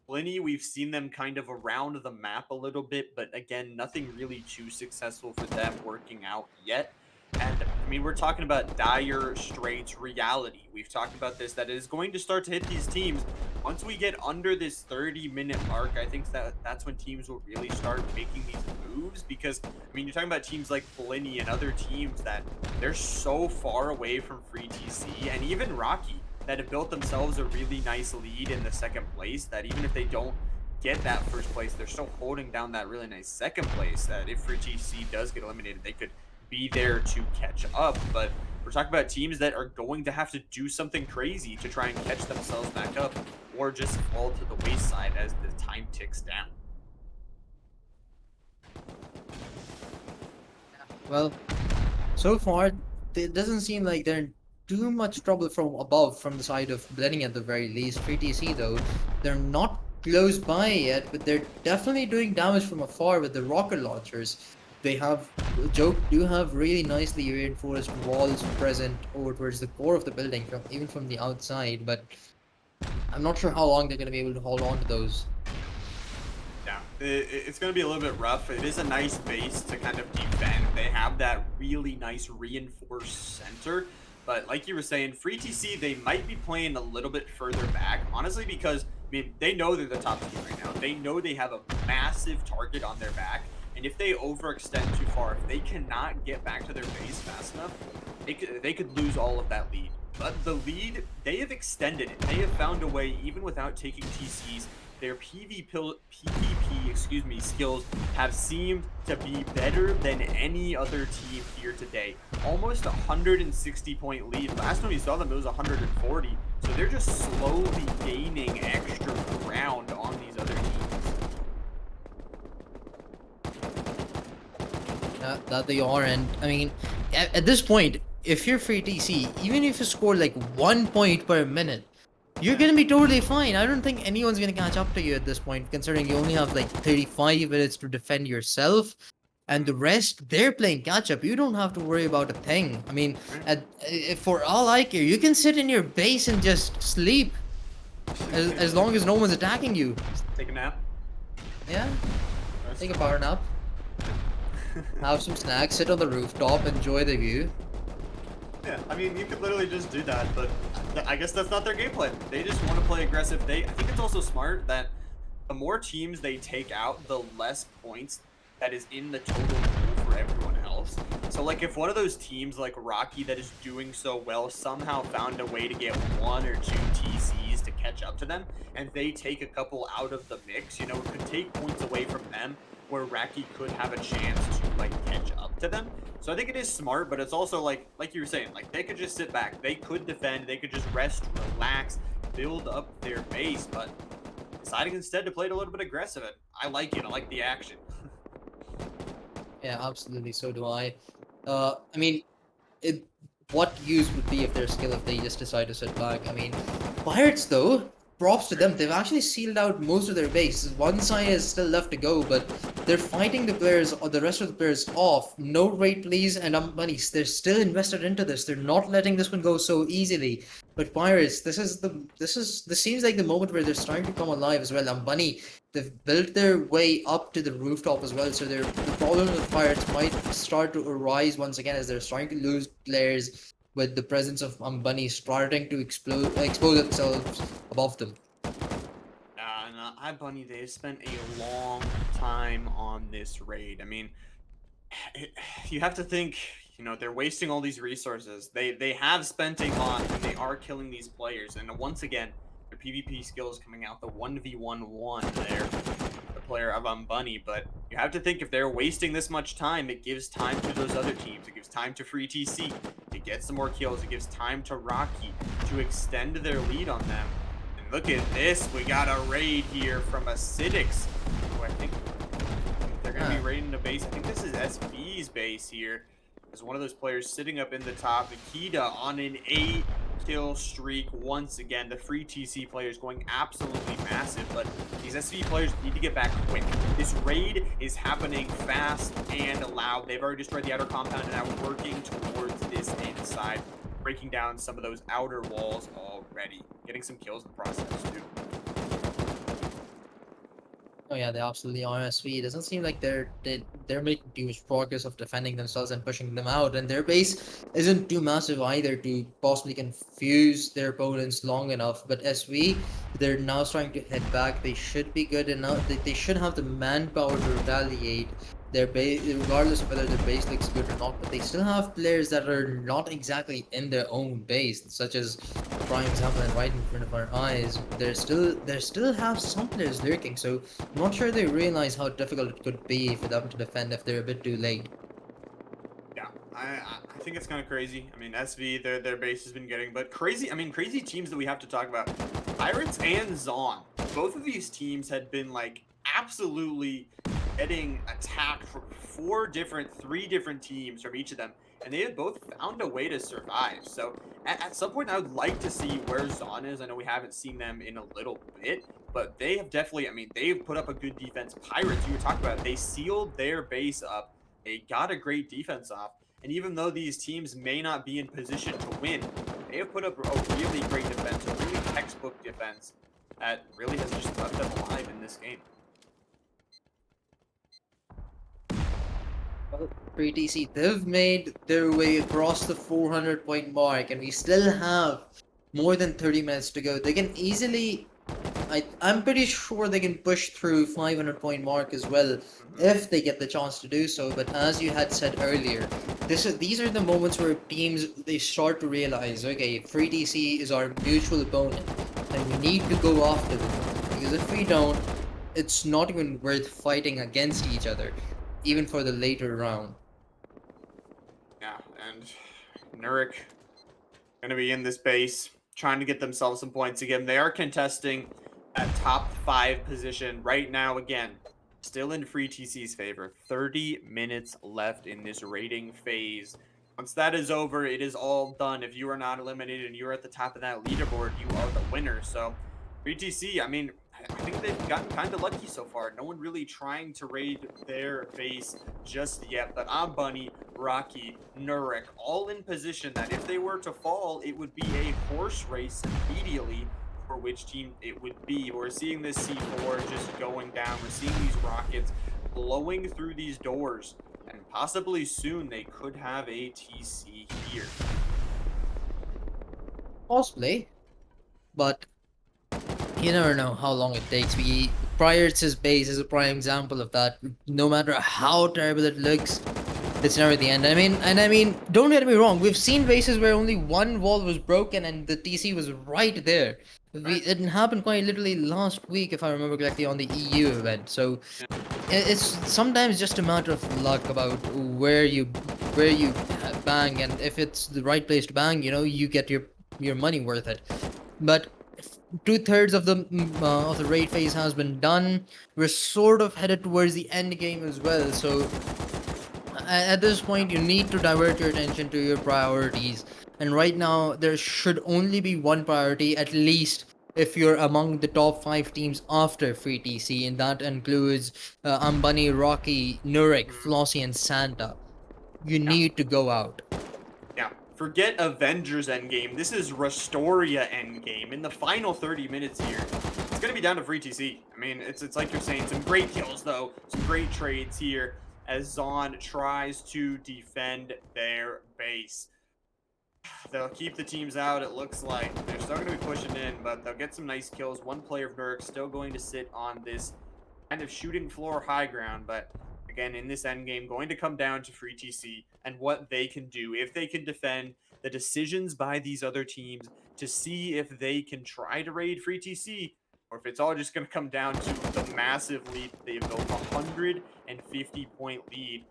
Plenty, we've seen them kind of around the map a little bit, but again, nothing really too successful for them working out yet. And I mean, we're talking about dire straits reality. We've talked about this, that it is going to start to hit these teams. Once we get under this 30-minute mark, I think that's when teams will really start making these moves. Because, I mean, you're talking about teams like Blinny and other teams that they're so far away from Free TC, and even Rocky, that have built themselves a really nice lead in the second place, that even if they don't get that first place, they're still holding down that really nice second place, that if Free TC does get eliminated, they could be there to catch up. But we're talking about teams that are going to have to do something crazy to try and catch themselves back up, or just fall to the wayside as the time ticks down. Well, so far, it doesn't seem like they're in too much trouble from above, from the side of Blending at the very least. 3TC though, they're not close by yet, but they're definitely doing damage from afar with the rocket launchers. They have, Joke do have really nicely reinforced walls present over towards the core of the building, even from the outside, but I'm not sure how long they're going to be able to hold on to those. Yeah, it's going to be a little bit rough. It is a nice base to kind of defend. They have that really nice reinforced center. But like you were saying, Free TC, they might be playing a little bit further back, honestly, because, I mean, they know they're the top team right now. They know they have a massive target on their back. And if they overextend too far, if they cannot get back to their base fast enough, they could lose all of that lead. But the lead, they have extended it. They have found a way, even without taking TCs, their PvP skills have seemed to be better than any other team here today. Almost 160-point lead. Last time we saw them, it was 140. So they're just slowly gaining extra ground on these other teams. That they are, and I mean, at this point, if you're Free TC, even if you score like 1 point per minute, you're gonna be totally fine. I don't think anyone's gonna catch up to you at this point, considering you only have like 35 minutes to defend yourself, and the rest they're playing catch up. You don't have to worry about a thing. I mean, for all I care, you can sit in your base and just sleep as long as no one's attacking you. Take a nap. Yeah, take a power nap, have some snacks, sit on the rooftop, enjoy the view. Yeah, I mean, you could literally just do that, but I guess that's not their gameplay. They just want to play aggressive. I think it's also smart that the more teams they take out, the less points that is in the total pool for everyone else. So, like, if one of those teams, like Rocky, that is doing so well, somehow found a way to get 1 or 2 TCs to catch up to them, and they take a couple out of the mix, you know, it could take points away from them, where Rocky could have a chance to, like, catch up to them. So I think it is smart, but it's also like you were saying, like, they could just sit back, they could defend, they could just rest, relax, build up their base, but deciding instead to play it a little bit aggressive. I like it. I like the action. Yeah, absolutely. So do I. I mean, what use would be of their skill if they just decide to sit back? I mean, Pirates though, props to them. They've actually sealed out most of their base. One side is still left to go, but they're fighting the players or the rest of the players off. No raid please and money. They're still invested into this. They're not letting this one go so easily. But Pirates, this seems like the moment where they're starting to come alive as well. And Bunny, they've built their way up to the rooftop as well. So the problem with Pirates might start to arise once again as they're starting to lose players with the presence of Bunny starting to expose themselves above them. And iBunny, they spent a long time on this raid. I mean, you have to think, you know, they're wasting all these resources. They have spent a lot, and they are killing these players. And once again, their PvP skills coming out, the 1v1 there, the player of Bunny. But you have to think, if they're wasting this much time, it gives time to those other teams. It gives time to Free TC to get some more kills. It gives time to Rocky to extend their lead on them. And look at this. We got a raid here from Acidics, who I think they're going to be raiding the base. I think this is SV's base here. There's one of those players sitting up in the top. Nikita on an 8-kill streak once again. The Free TC players going absolutely massive, but these SV players need to get back quick. This raid is happening fast and loud. They've already destroyed the outer compound and now working towards this inside, breaking down some of those outer walls already. Getting some kills in the process, too. Oh yeah, they absolutely are. SV. It doesn't seem like they're making too much progress of defending themselves and pushing them out, and their base isn't too massive either to possibly confuse their opponents long enough. But SV, they're now starting to head back. They should be good enough. They should have the manpower to retaliate. Their base, regardless of whether their base looks good or not, but they still have players that are not exactly in their own base, such as prime example and right in front of our eyes. They still have some players lurking, so I'm not sure they realize how difficult it could be for them to defend if they're a bit too late. Yeah, I think it's kind of crazy. I mean, SV, their base has been getting, but crazy. I mean, crazy teams that we have to talk about. Pirates and Zon. Both of these teams had been like absolutely getting attacked from three different teams from each of them, and they have both found a way to survive. So at some point, I would like to see where Zon is. I know we haven't seen them in a little bit, but they have definitely, I mean, they've put up a good defense. Pirates, you were talking about, they sealed their base up. They got a great defense off. And even though these teams may not be in position to win, They have put up a really great defense, a really textbook defense that really has just left them alive in this game. Well, 3TC, they've made their way across the 400 point mark, and we still have more than 30 minutes to go. They can easily, I'm pretty sure they can push through 500 point mark as well if they get the chance to do so. But as you had said earlier, these are the moments where teams they start to realize, okay, 3TC is our mutual opponent, and we need to go after them because if we don't, it's not even worth fighting against each other, even for the later round. Yeah, and Nurik going to be in this base, trying to get themselves some points again. They are contesting that top 5 position right now again. Still in Free TC's favor. 30 minutes left in this rating phase. Once that is over, it is all done. If you are not eliminated and you're at the top of that leaderboard, you are the winner. So, Free TC, I mean, I think they've gotten kind of lucky so far. No one really trying to raid their base just yet. But Bunny, Rocky, Nurik, all in position that if they were to fall, it would be a horse race immediately for which team it would be. We're seeing this C4 just going down. We're seeing these rockets blowing through these doors. And possibly soon they could have a TC here. Possibly, but you never know how long it takes. Prior's base is a prime example of that. No matter how terrible it looks, it's never the end. I mean, don't get me wrong. We've seen bases where only one wall was broken and the TC was right there. It happened quite literally last week, if I remember correctly, on the EU event. So it's sometimes just a matter of luck about where you bang, and if it's the right place to bang, you get your money worth it. But 2/3 of the raid phase has been done. We're sort of headed towards the end game as well. So at this point, you need to divert your attention to your priorities. And right now, there should only be one priority, at least if you're among the top 5 teams after Free TC, and that includes Ambani, Rocky, Nurik, Flossie, and Santa. You Yeah. need to go out. Yeah, forget Avengers Endgame. This is Rustoria Endgame. In the final 30 minutes here, it's going to be down to Free TC. I mean, it's like you're saying, some great kills, though. Some great trades here as Zon tries to defend their base. They'll keep the teams out, it looks like. They're still going to be pushing in, but they'll get some nice kills. One player of Nurk still going to sit on this kind of shooting floor high ground, but again, in this end game, going to come down to Free TC and what they can do. If they can defend the decisions by these other teams to see if they can try to raid Free TC, or if it's all just going to come down to the massive lead they have built, 150-point lead.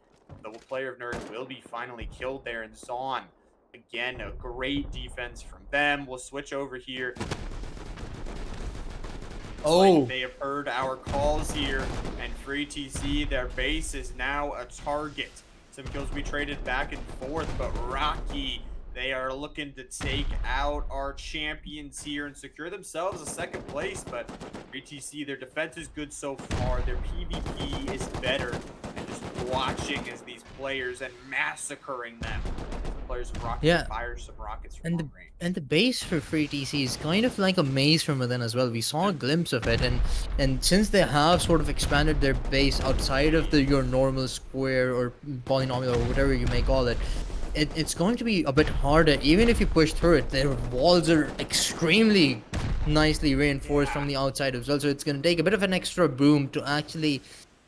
The player of Nerd will be finally killed there, and Zon, again, a great defense from them. We'll switch over here. Like they have heard our calls here, and Free TC, their base is now a target. Some kills we traded back and forth, but Rocky, they are looking to take out our champions here and secure themselves a second place. But Free TC, their defense is good so far. Their PvP is better. And just watching as these players and massacring them. Players of Rocky fire some rockets from long range. And the base for Free TC is kind of like a maze from within as well. We saw a glimpse of it, and since they have sort of expanded their base outside of your normal square or polynomial or whatever you may call it, it's going to be a bit harder. Even if you push through it, their walls are extremely nicely reinforced from the outside as well. So it's going to take a bit of an extra boom to actually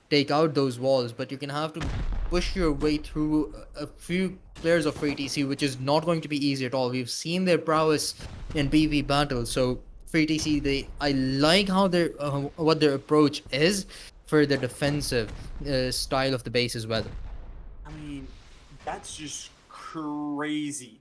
take out those walls, but you can have to push your way through a few players of Free TC, which is not going to be easy at all. We've seen their prowess in PvP battles, so Free TC, I like how what their approach is for the defensive style of the base as well. I mean, that's just crazy.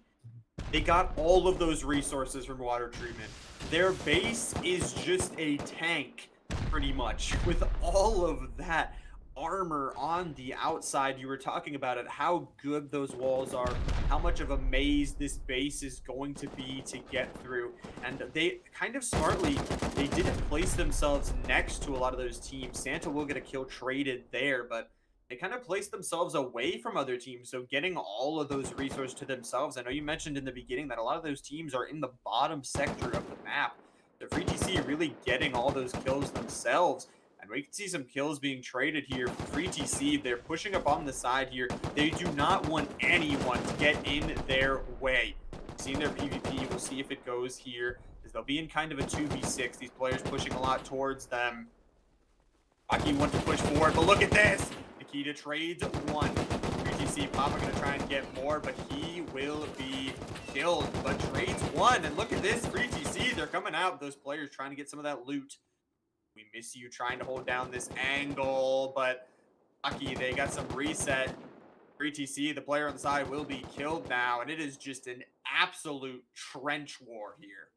They got all of those resources from water treatment. Their base is just a tank, pretty much, with all of that armor on the outside. You were talking about it, how good those walls are, how much of a maze this base is going to be to get through. And they kind of smartly, they didn't place themselves next to a lot of those teams. Santa will get a kill traded there, but they kind of place themselves away from other teams. So getting all of those resources to themselves. I know you mentioned in the beginning that a lot of those teams are in the bottom sector of the map. The Free TC really getting all those kills themselves. And we can see some kills being traded here. Free TC, they're pushing up on the side here. They do not want anyone to get in their way. Seeing their PvP, we'll see if it goes here, as they'll be in kind of a 2v6. These players pushing a lot towards them. Aki wants to push forward, but look at this! Nikita trades one. 3TC Papa gonna try and get more, but he will be killed. But trades one, and look at this, 3TC, they're coming out. Those players trying to get some of that loot. We miss you trying to hold down this angle, but Aki, they got some reset. 3TC, the player on the side, will be killed now, and it is just an absolute trench war here.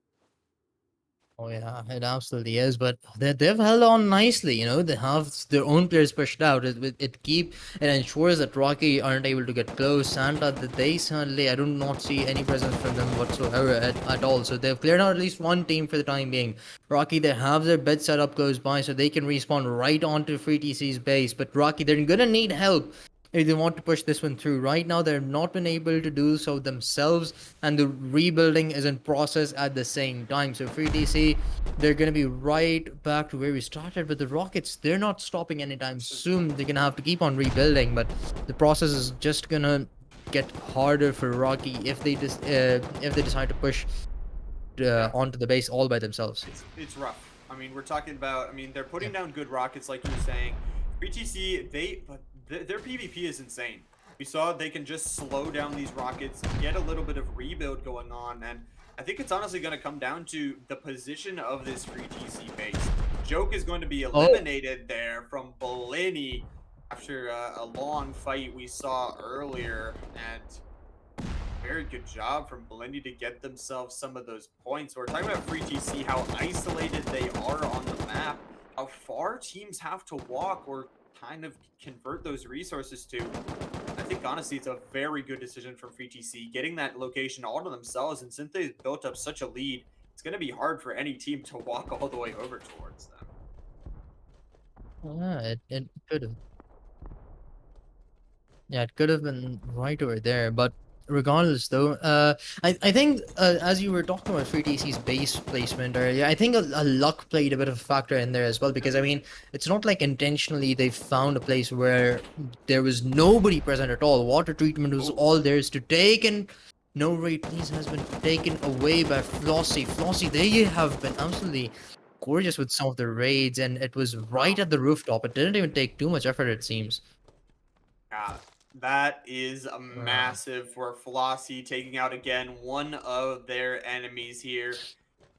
Oh yeah, it absolutely is. But they've held on nicely. You know, they have their own players pushed out. It ensures that Rocky aren't able to get close. Santa, that they certainly, I do not see any presence from them whatsoever at all. So they've cleared out at least one team for the time being. Rocky, they have their bed set up close by, so they can respawn right onto Free TC's base. But Rocky, they're gonna need help if they want to push this one through. Right now, they've not been able to do so themselves, and the rebuilding is in process at the same time. So Free DC, they're going to be right back to where we started with the Rockets. They're not stopping anytime soon. They're going to have to keep on rebuilding, but the process is just going to get harder for Rocky if they decide to push onto the base all by themselves. It's rough. I mean, we're talking about. I mean, they're putting down good rockets, like you were saying. 3TC, their PvP is insane. We saw they can just slow down these rockets, get a little bit of rebuild going on, and I think it's honestly going to come down to the position of this Free TC base. Joke is going to be eliminated there from Bellini after a long fight we saw earlier, and very good job from Bellini to get themselves some of those points. We're talking about Free TC, how isolated they are on the map, how far teams have to walk or kind of convert those resources to. I think honestly it's a very good decision from Free TC, getting that location all to themselves, and since they've built up such a lead, it's going to be hard for any team to walk all the way over towards them. Yeah, it could have. Yeah, it could have been right over there, but regardless, though, I think as you were talking about 3TC's base placement earlier, I think a luck played a bit of a factor in there as well, because I mean, it's not like intentionally they found a place where there was nobody present at all. Water treatment was all there is to take, and no raid please has been taken away by Flossie. Flossie, they have been absolutely gorgeous with some of the raids, and it was right at the rooftop. It didn't even take too much effort, it seems. Yeah, that is a massive for Flossie, taking out again one of their enemies here.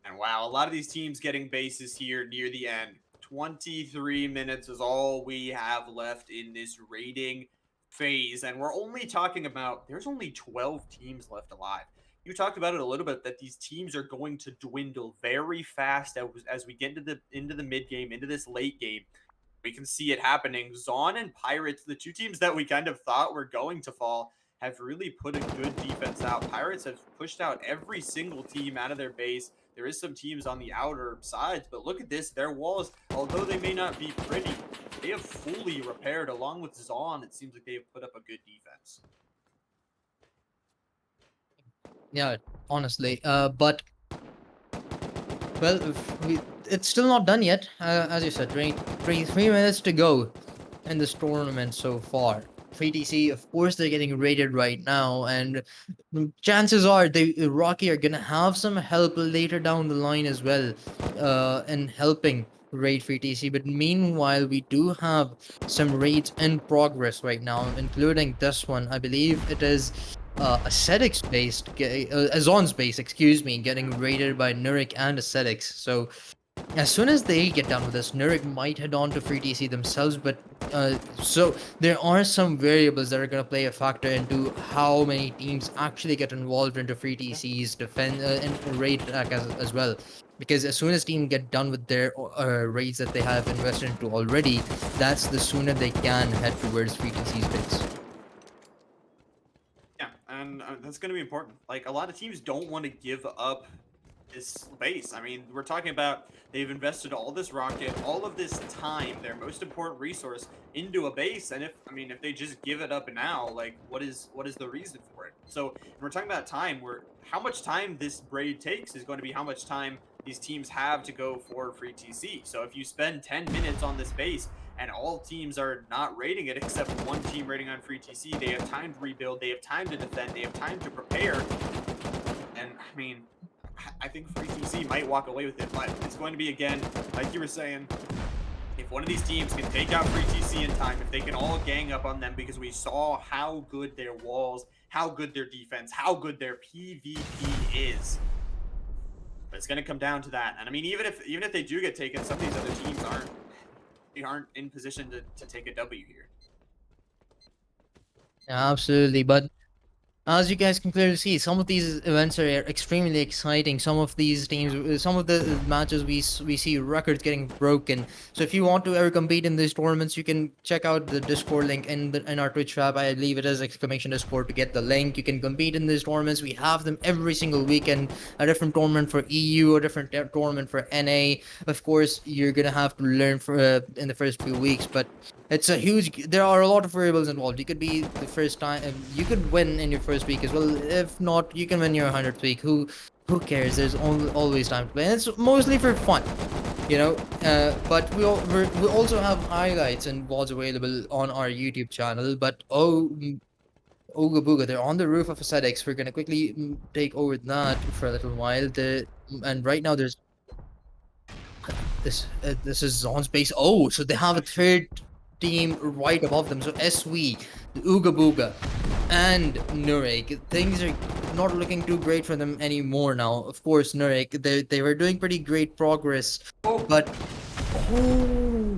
And wow, a lot of these teams getting bases here near the end. 23 minutes is all we have left in this raiding phase. And we're only talking about, there's only 12 teams left alive. You talked about it a little bit, that these teams are going to dwindle very fast as we get into the mid game, into this late game. We can see it happening. Zaun and Pirates, the two teams that we kind of thought were going to fall, have really put a good defense out. Pirates have pushed out every single team out of their base. There is some teams on the outer sides, but look at this. Their walls, although they may not be pretty, they have fully repaired. Along with Zaun, it seems like they have put up a good defense. Yeah, honestly. But well, it's still not done yet. As you said, 23 minutes to go in this tournament so far. 3TC, of course, they're getting rated right now, and chances are Rocky are gonna have some help later down the line as well, in helping raid 3TC. But meanwhile, we do have some raids in progress right now, including this one. I believe it is Ascetics based, Azon's base, excuse me, getting raided by Nurik and Ascetics. So as soon as they get done with this, Nurik might head on to Free TC themselves, but so there are some variables that are going to play a factor into how many teams actually get involved into Free TC's defense and raid attack as well. Because as soon as teams get done with their raids that they have invested into already, that's the sooner they can head towards Free TC's base. Yeah, and that's going to be important. Like, a lot of teams don't want to give up this base. I mean, we're talking about they've invested all this rocket, all of this time, their most important resource, into a base. And if they just give it up now, like what is the reason for it? So and we're talking about time, where how much time this braid takes is going to be how much time these teams have to go for free TC. So if you spend 10 minutes on this base and all teams are not rating it except one team rating on free TC, they have time to rebuild, they have time to defend, they have time to prepare. And I mean, I think free TC might walk away with it, but it's going to be, again, like you were saying, if one of these teams can take out free TC in time, if they can all gang up on them, because we saw how good their walls, how good their defense, how good their PvP is. But it's going to come down to that. And I mean, even if they do get taken, some of these other teams aren't in position to take a W here. Absolutely, but as you guys can clearly see, some of these events are extremely exciting. Some of these teams, Yeah. some of the matches we see records getting broken. So if you want to ever compete in these tournaments, you can check out the Discord link in our Twitch app. I believe it is exclamation Discord to get the link. You can compete in these tournaments. We have them every single weekend. A different tournament for EU, a different tournament for NA. Of course, you're gonna have to learn for in the first few weeks, but it's a huge. There are a lot of variables involved. You could be the first time. You could win in your first week as well. If not, you can win your 100th week. Who cares? There's always time to play. And it's mostly for fun, you know. But we also have highlights and VODs available on our YouTube channel. But Ooga Booga, they're on the roof of Aesthetics. We're gonna quickly take over that for a little while. And right now there's this is Zon's base. Oh, so they have a third team right above them. So SV, the Ooga Booga, and Nurek. Things are not looking too great for them anymore now. Of course, Nurek, they were doing pretty great progress, Oh, but oh,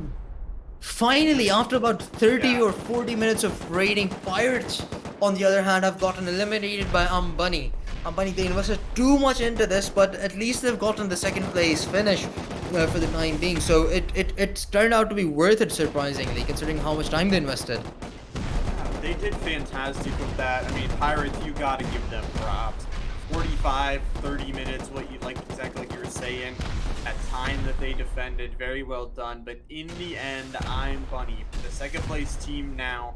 finally, after about 30 yeah. or 40 minutes of raiding, Pirates, on the other hand, have gotten eliminated by Ambani. Ambani, they invested too much into this, but at least they've gotten the second place finish for the time being. So it's turned out to be worth it, surprisingly, considering how much time they invested. Yeah, they did fantastic with that. I mean, Pirates, you got to give them props. 45, 30 minutes, what you like, exactly like you were saying. That time that they defended, very well done. But in the end, I'm Bunny, the second place team now.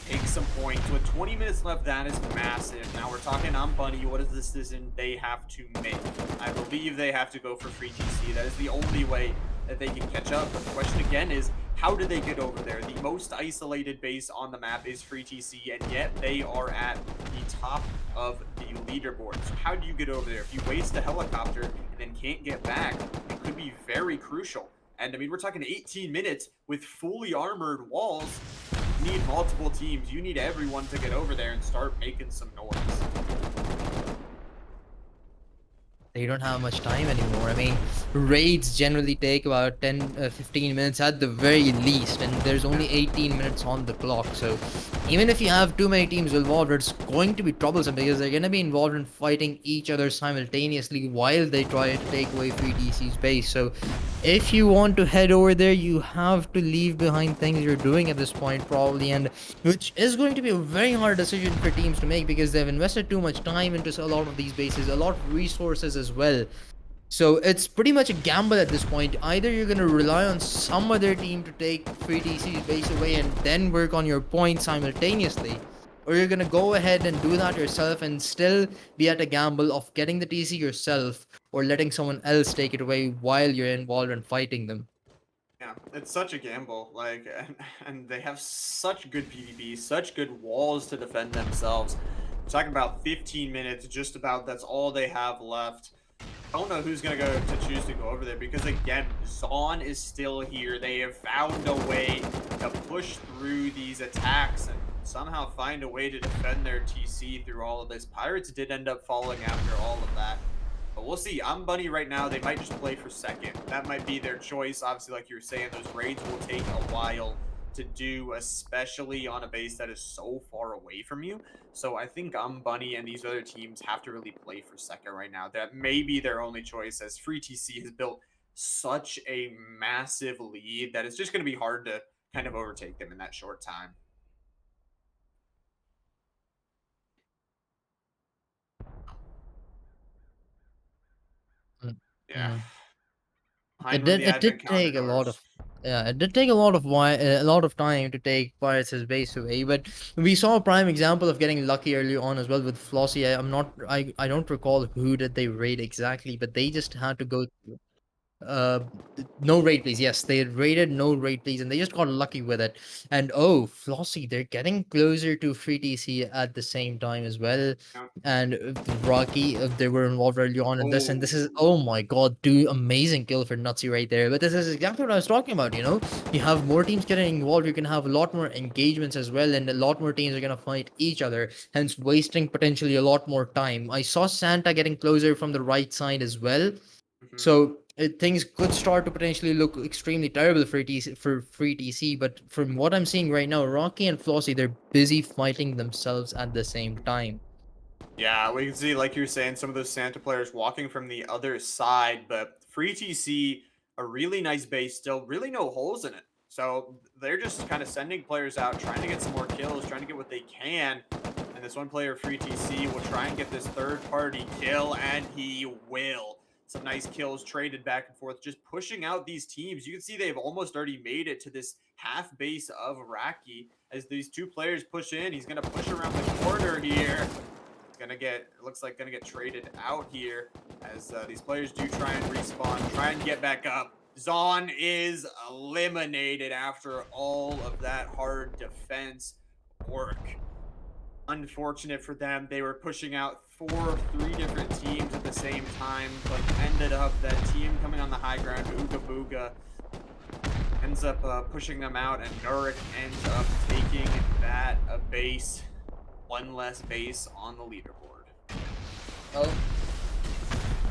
Take some points. With 20 minutes left, that is massive. Now we're talking on Bunny. What is this decision they have to make? I believe they have to go for free TC. That is the only way that they can catch up. But the question again is, how do they get over there? The most isolated base on the map is free TC, and yet they are at the top of the leaderboard. So how do you get over there? If you waste a helicopter and then can't get back, it could be very crucial. And I mean, we're talking 18 minutes with fully armored walls. You need multiple teams. You need everyone to get over there and start making some noise. They don't have much time anymore. I mean, raids generally take about 10, 15 minutes at the very least, and there's only 18 minutes on the clock. So even if you have too many teams involved, it's going to be troublesome because they're going to be involved in fighting each other simultaneously while they try to take away free DC's base. So if you want to head over there, you have to leave behind things you're doing at this point, probably, and which is going to be a very hard decision for teams to make because they've invested too much time into a lot of these bases, a lot of resources as well. So it's pretty much a gamble at this point. Either you're going to rely on some other team to take free DC's base away and then work on your points simultaneously, or you're going to go ahead and do that yourself and still be at a gamble of getting the TC yourself or letting someone else take it away while you're involved in fighting them. Yeah, it's such a gamble. Like, and they have such good PvP, such good walls to defend themselves. We're talking about 15 minutes, just about. That's all they have left. I don't know who's gonna go to choose to go over there because again, Zaun is still here. They have found a way to push through these attacks and somehow find a way to defend their TC through all of this. Pirates did end up falling after all of that. But we'll see. I'm Bunny right now. They might just play for second. That might be their choice. Obviously, like you were saying, those raids will take a while to do, especially on a base that is so far away from you. So I think I'm Bunny and these other teams have to really play for second right now. That may be their only choice, as Free TC has built such a massive lead that it's just going to be hard to kind of overtake them in that short time. Yeah. Mhm. Behind when the It did advent calendar take a lot of doors. yeah, it did take a lot of a lot of time to take Pirates' base away, but we saw a prime example of getting lucky early on as well with Flossie. I don't recall who did they raid exactly, but they just had to go uh no raid please. Yes, they had raided no raid please, and they just got lucky with it. And oh, Flossie, they're getting closer to free TC at the same time as well. Yeah. And Rocky, they were involved early on in this, and this is, Oh. oh my god, do amazing kill for Nutsy right there. But this is exactly what I was talking about. You have more teams getting involved, you can have a lot more engagements as well, and a lot more teams are gonna fight each other, hence wasting potentially a lot more time. I saw Santa getting closer from the right side as well, Mhm. so things could start to potentially look extremely terrible for TC, for free TC. But from what I'm seeing right now, Rocky and Flossie, they're busy fighting themselves at the same time. Yeah, we can see, like you're saying, some of those Santa players walking from the other side, but free TC, a really nice base still, really no holes in it. So they're just kind of sending players out, trying to get some more kills, trying to get what they can. And this one player, free TC, will try and get this third party kill, and he will. Some nice kills traded back and forth, just pushing out these teams. You can see they've almost already made it to this half base of Raki. As these two players push in, he's going to push around the corner here. Gonna get, it looks like gonna get traded out here as these players do try and respawn, try and get back up. Zon is eliminated after all of that hard defense work. Unfortunate for them, they were pushing out three different teams at the same time, but ended up that team coming on the high ground, Ooga Booga, ends up pushing them out, and Nurik ends up taking that base, one less base on the leaderboard. Well,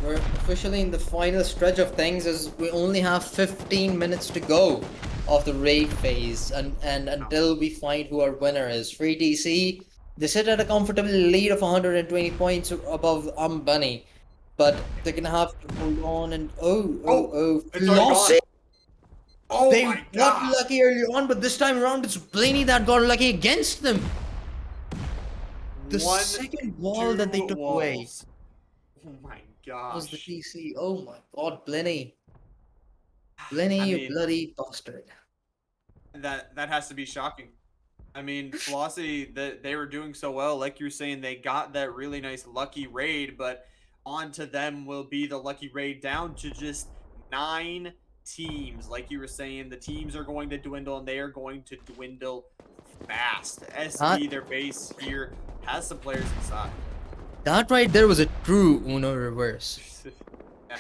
we're officially in the final stretch of things as we only have 15 minutes to go of the raid phase, and until we find who our winner is. Free DC, they sit at a comfortable lead of 120 points above Bunny, but they're gonna have to hold on. And Oh, it's already Flossie! gone. Oh They my got god. lucky early on, but this time around it's Blaney that got lucky against them. The One, second wall that they two took away walls. Oh my was the gosh. TC. Oh my god, Blenny. I Blenny, you mean, bloody bastard. that has to be shocking. I mean, Flossie, they were doing so well. Like you're saying, they got that really nice lucky raid, but onto them will be the lucky raid down to just 9 teams. Like you were saying, the teams are going to dwindle, and they are going to dwindle fast. That SV, their base here, has some players inside. that right there was a true Uno reverse. Yeah.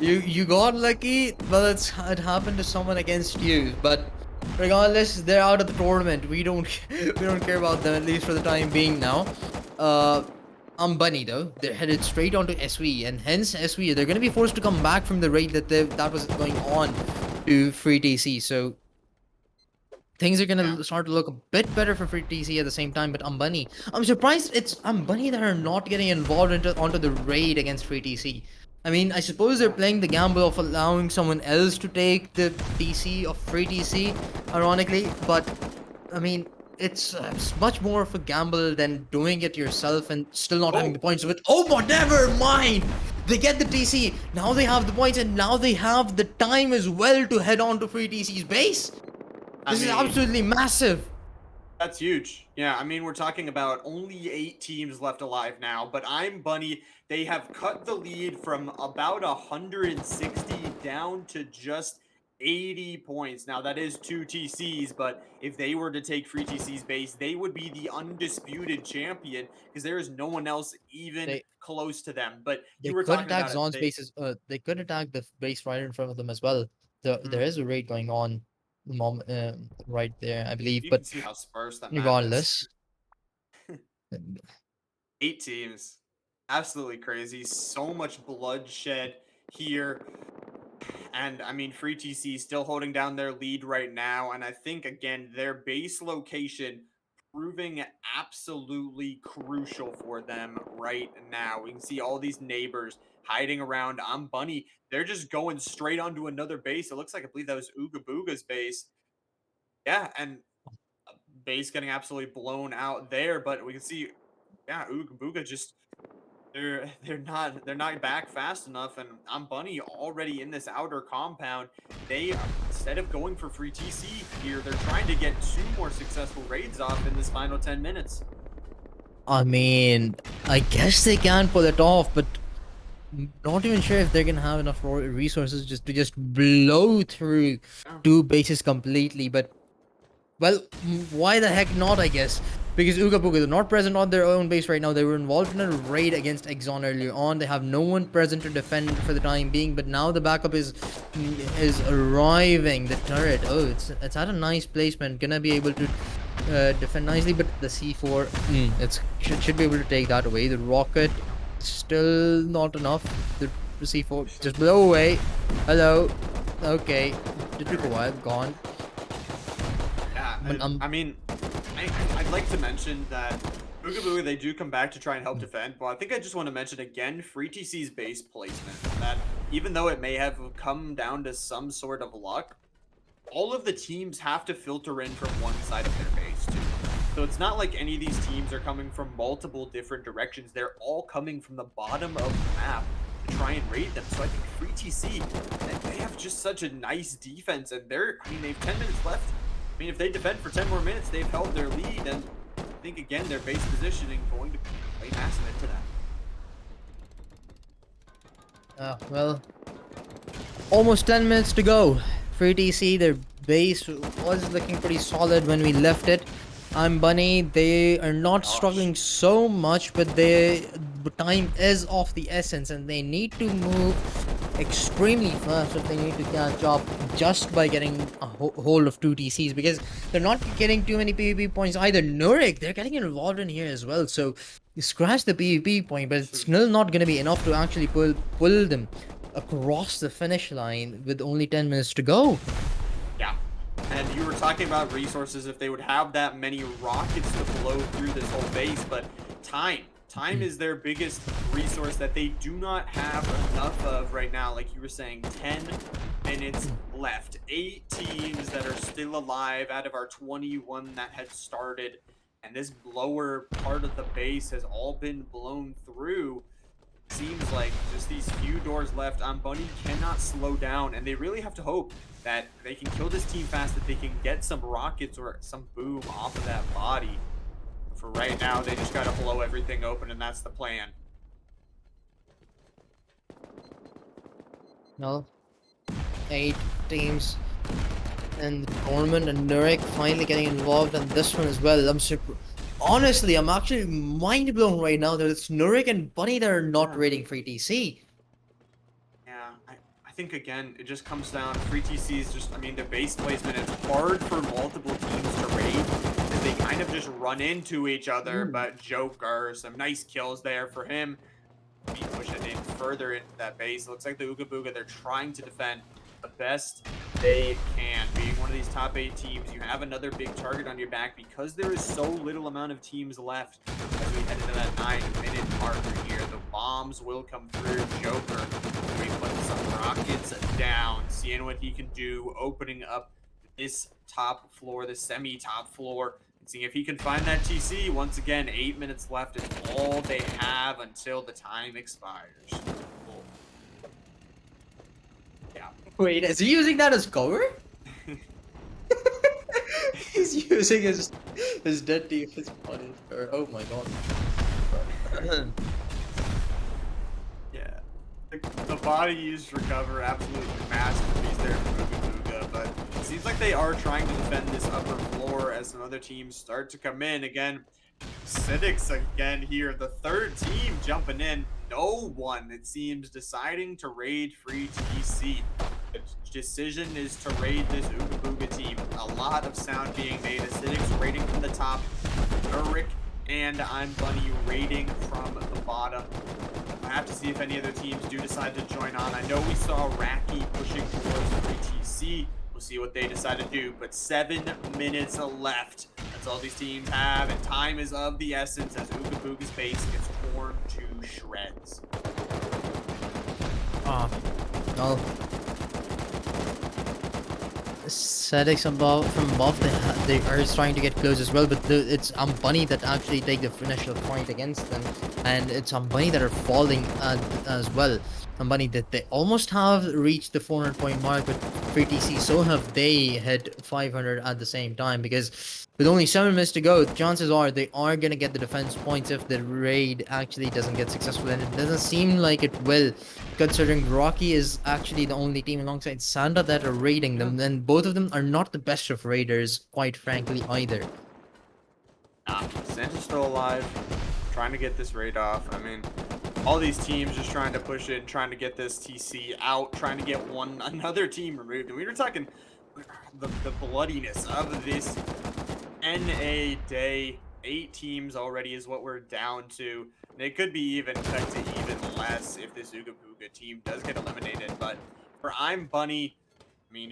You got lucky, well it happened to someone against you, but regardless, they're out of the tournament. We don't we don't care about them, at least for the time being now. Uh Bunny though, they're headed straight onto SV, and hence SV, they're gonna be forced to come back from the raid that was going on to free TC. So things are Yeah. gonna start to look a bit better for free TC at the same time. But Ambani, I'm surprised it's Ambani that are not getting involved onto the raid against free TC. I mean, I suppose they're Yeah. playing the gamble of allowing someone else to take the TC of free TC, ironically. But I mean, it's much more of a gamble than doing it yourself and still not having the Oh, points. With oh, but never mind. They get the TC. Now they have the points, and now they have the time as well to head on to free TC's base. I This is mean, absolutely massive. that's huge. Yeah, I mean, we're talking about only 8 teams left alive now, but I'm Bunny. They have cut the lead from about 160 down to just 80 points. Now, that is 2 TCs, but if they were to take free TC's base, they would be the undisputed champion because there is no one else even They close to them. But they you were could talking attack about it. Zon's bases. They could attack the base right in front of them as well. There Mhm. is a raid going on, right there, I believe. You But can see how sparse that map is. regardless, 8 teams. Absolutely crazy. So much bloodshed here. And I mean, Free TC still holding down their lead right now. And I think, again, their base location proving absolutely crucial for them right now. We can see all these neighbors hiding around. I'm Bunny. They're just going straight onto another base. It looks like, I believe that was Ooga Booga's base. Yeah, and base getting absolutely blown out there. But we can see, yeah, Ooga Booga just they're not back fast enough, and I'm Bunny already in this outer compound. They instead of going for free TC here, they're trying to get 2 more successful raids off in this final 10 minutes. I mean, I guess they can pull it off, but not even sure if they're gonna have enough resources just to just blow through Yeah. 2 bases completely. But well, why the heck not? I guess because Ooga Booga, they're not present on their own base right now. They were involved in a raid against Exxon earlier on. They have no one present to defend for the time being. But now the backup is arriving. The turret. Oh, it's at a nice placement. Gonna be able to defend nicely. But the C4, it's should be able to take that away. The rocket, still not enough. The C4 just blow away. Hello. Okay. It took a while. Gone. Yeah, But I mean, I'd like to mention that Ooga Booga, they do come back to try and help defend, but I think I just want to mention again Free TC's base placement. That even though it may have come down to some sort of luck, all of the teams have to filter in from one side of their base too. So it's not like any of these teams are coming from multiple different directions. They're all coming from the bottom of the map to try and raid them. So I think Free TC, they have just such a nice defense, and I mean, they have 10 minutes left. I mean, if they defend for 10 more minutes, they've held their lead, and I think, again, their base positioning going to play massive into that. Well, almost 10 minutes to go. Free TC, their base was looking pretty solid when we left it. I'm Bunny. They are not struggling so much, but time is of the essence, and they need to move extremely fast if they need to catch up just by getting a hold of 2 TCs, because they're not getting too many PvP points either. Nurik, they're getting involved in here as well, so you scratch the PvP point, but it's still not going to be enough to actually pull them across the finish line with only 10 minutes to go. Yeah. And you were talking about resources, if they would have that many rockets to blow through this whole base, but time. Time is their biggest resource that they do not have enough of right now. Like you were saying, 10 minutes left. 8 teams that are still alive out of our 21 that had started. And this lower part of the base has all been blown through. Seems like just these few doors left. Bunny cannot slow down, and they really have to hope that they can kill this team fast, that they can get some rockets or some boom off of that body. For right now, they just gotta blow everything open, and that's the plan. Well, 8 teams in the tournament, and Nurik finally getting involved in this one as well. Honestly, I'm actually mind blown right now that it's Nurik and Bunny that are not raiding Free TC. Yeah, I think again, it just comes down to Free TC's just, I mean, the base placement is hard for multiple teams to raid. They kind of just run into each other, but Joker, some nice kills there for him. Be pushing in further into that base. It looks like the Ooga Booga, they're trying to defend the best they can. Being one of these top 8 teams, you have another big target on your back because there is so little amount of teams left as we head into that 9-minute marker here. The bombs will come through. Joker, we put some rockets down, seeing what he can do, opening up this top floor, the semi-top floor, and seeing if he can find that TC. Once again, 8 minutes left is all they have until the time expires. Yeah. Wait, is he using that as cover? He's using his dead defense body. Oh my god. Yeah. The body used for cover, absolutely masterpiece there for Ooga Booga, but it seems like they are trying to defend this upper floor as some other teams start to come in. Again, Cynics again here, the third team jumping in. No one, it seems, deciding to raid Free TC. The decision is to raid this Ooga Booga team. A lot of sound being made. Acidics raiding from the top. Nurik and I'm Bunny raiding from the bottom. I have to see if any other teams do decide to join on. I know we saw Raki pushing towards Free TC. We'll see what they decide to do. But 7 minutes left. That's all these teams have, and time is of the essence as Ooga Booga's base gets torn to shreds. Well, setting some from above, they are trying to get close as well, but it's Bunny that actually take the initial fight against them, and it's Bunny that are falling as well. Bunny that they almost have reached the 400 point mark with 3TC, so have they hit 500 at the same time, because with only 7 minutes to go, chances are they are gonna get the defense points if the raid actually doesn't get successful, and it doesn't seem like it will, considering Rocky is actually the only team alongside Santa that are raiding Yeah. them, and both of them are not the best of raiders, quite frankly, either. Santa's still alive, trying to get this raid off. I mean, all these teams just trying to push it, trying to get this TC out, trying to get another team removed. And we were talking the bloodiness of this NA day. 8 teams already is what we're down to. And it could be even cut to even less if this Ooga Booga team does get eliminated. But for I'm Bunny, I mean,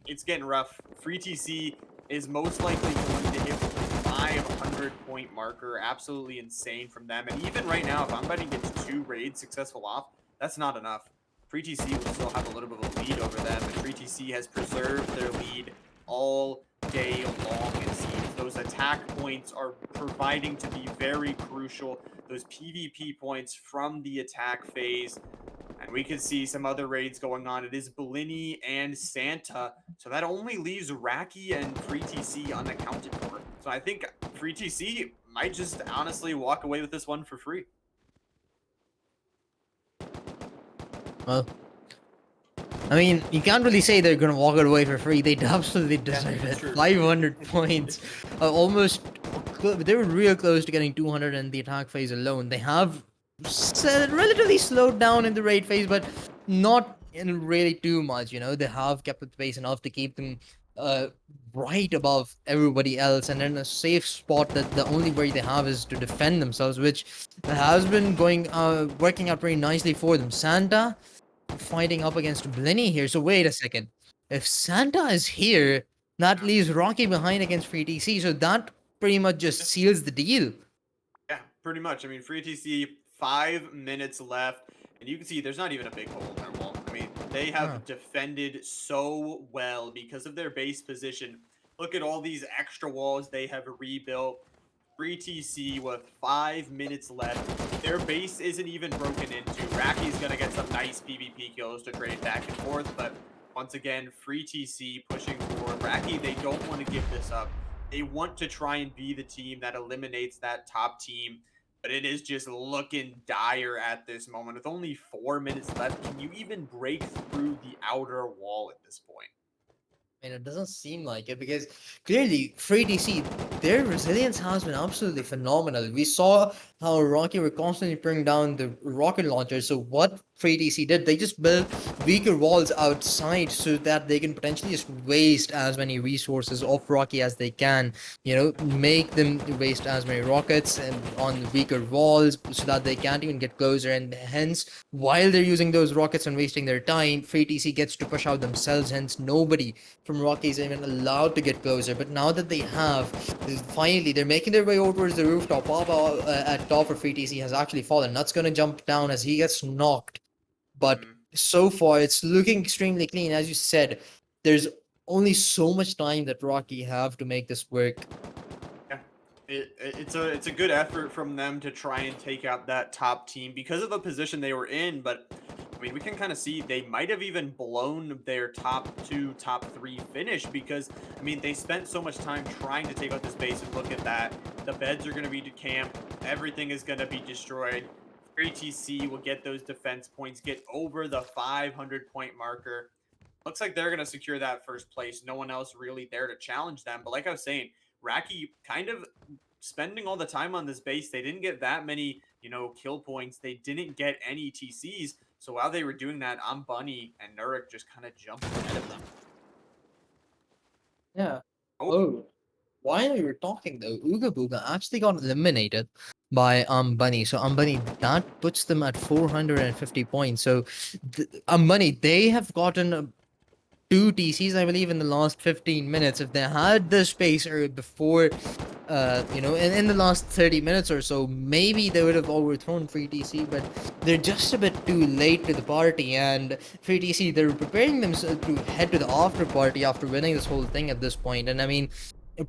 it's getting rough. Free TC is most likely going to hit the 500 point marker. Absolutely insane from them. And even right now, if I'm Bunny gets 2 raids successful off, that's not enough. Free TC will still have a little bit of a lead over them. And Free TC has preserved their lead all day long, it seems. Those attack points are proving to be very crucial. Those PvP points from the attack phase. And we can see some other raids going on. It is Bellini and Santa. So that only leaves Raki and Free TC unaccounted for. So I think Free TC might just honestly walk away with this one for free. Well, I mean, you can't really say they're gonna walk it away for free. They absolutely deserve it. true. 500 points, almost. They were real close to getting 200 in the attack phase alone. They have relatively slowed down in the raid phase, but not in really too much. You know, they have kept the pace enough to keep them right above everybody else, and in a safe spot that the only worry they have is to defend themselves, which has been working out very nicely for them. Santa fighting up against Blenny here. So wait a second. If Santa is here, that leaves Rocky behind against Free TC. So that pretty much just seals the deal. Yeah, pretty much. I mean, Free TC, 5 minutes left. And you can see there's not even a big hole in their wall. I mean, they have defended so well because of their base position. Look at all these extra walls they have rebuilt. Free TC with 5 minutes left. Their base isn't even broken into. Raki's going to get some nice PvP kills to trade back and forth. But once again, Free TC pushing forward. Raki, they don't want to give this up. They want to try and be the team that eliminates that top team. But it is just looking dire at this moment. With only 4 minutes left, can you even break through the outer wall at this point? And it doesn't seem like it, because clearly Free TC, their resilience has been absolutely phenomenal. We saw how Rocky were constantly bringing down the rocket launchers. So what Free TC did, they just built weaker walls outside so that they can potentially just waste as many resources of Rocky as they can. You know, make them waste as many rockets and on the weaker walls so that they can't even get closer. And hence, while they're using those rockets and wasting their time, Free TC gets to push out themselves. Hence, nobody from Rocky is even allowed to get closer. But now that they have, finally, they're making their way over towards the rooftop. Papa at top for Free TC has actually fallen. Nut's gonna jump down as he gets knocked. But so far, it's looking extremely clean. As you said, there's only so much time that Rocky have to make this work. Yeah, it's a good effort from them to try and take out that top team because of the position they were in. But I mean, we can kind of see they might have even blown their top 2, top 3 finish because I mean they spent so much time trying to take out this base. And look at that, the beds are going to be decamped, everything is going to be destroyed. Free TC will get those defense points, get over the 500 point marker. Looks like they're going to secure that first place. No one else really there to challenge them. But like I was saying, Raki kind of spending all the time on this base. They didn't get that many, kill points. They didn't get any TCs. So while they were doing that, Bunny and Nurik just kind of jumped ahead of them. Yeah. Oh. While we were talking though, Ooga Booga actually got eliminated by Bunny. So Bunny, that puts them at 450 points. So Bunny, they have gotten 2 TCs, I believe, in the last 15 minutes. If they had the space or before in the last 30 minutes or so, maybe they would have overthrown Free TC, but they're just a bit too late to the party. And Free TC, they're preparing themselves to head to the after party after winning this whole thing at this point. And I mean,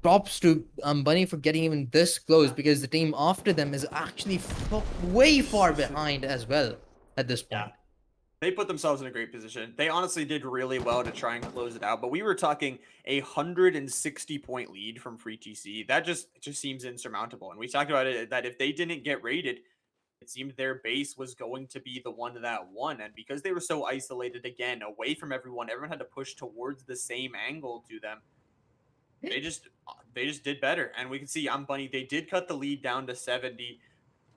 props to Bunny for getting even this close because the team after them is actually way far behind as well at this Yeah. point. They put themselves in a great position. They honestly did really well to try and close it out. But we were talking 160-point lead from Free TC. That just seems insurmountable. And we talked about it that if they didn't get raided, it seemed their base was going to be the one that won. And because they were so isolated again, away from everyone had to push towards the same angle to them. They just did better. And we can see I'm Bunny. They did cut the lead down to 70.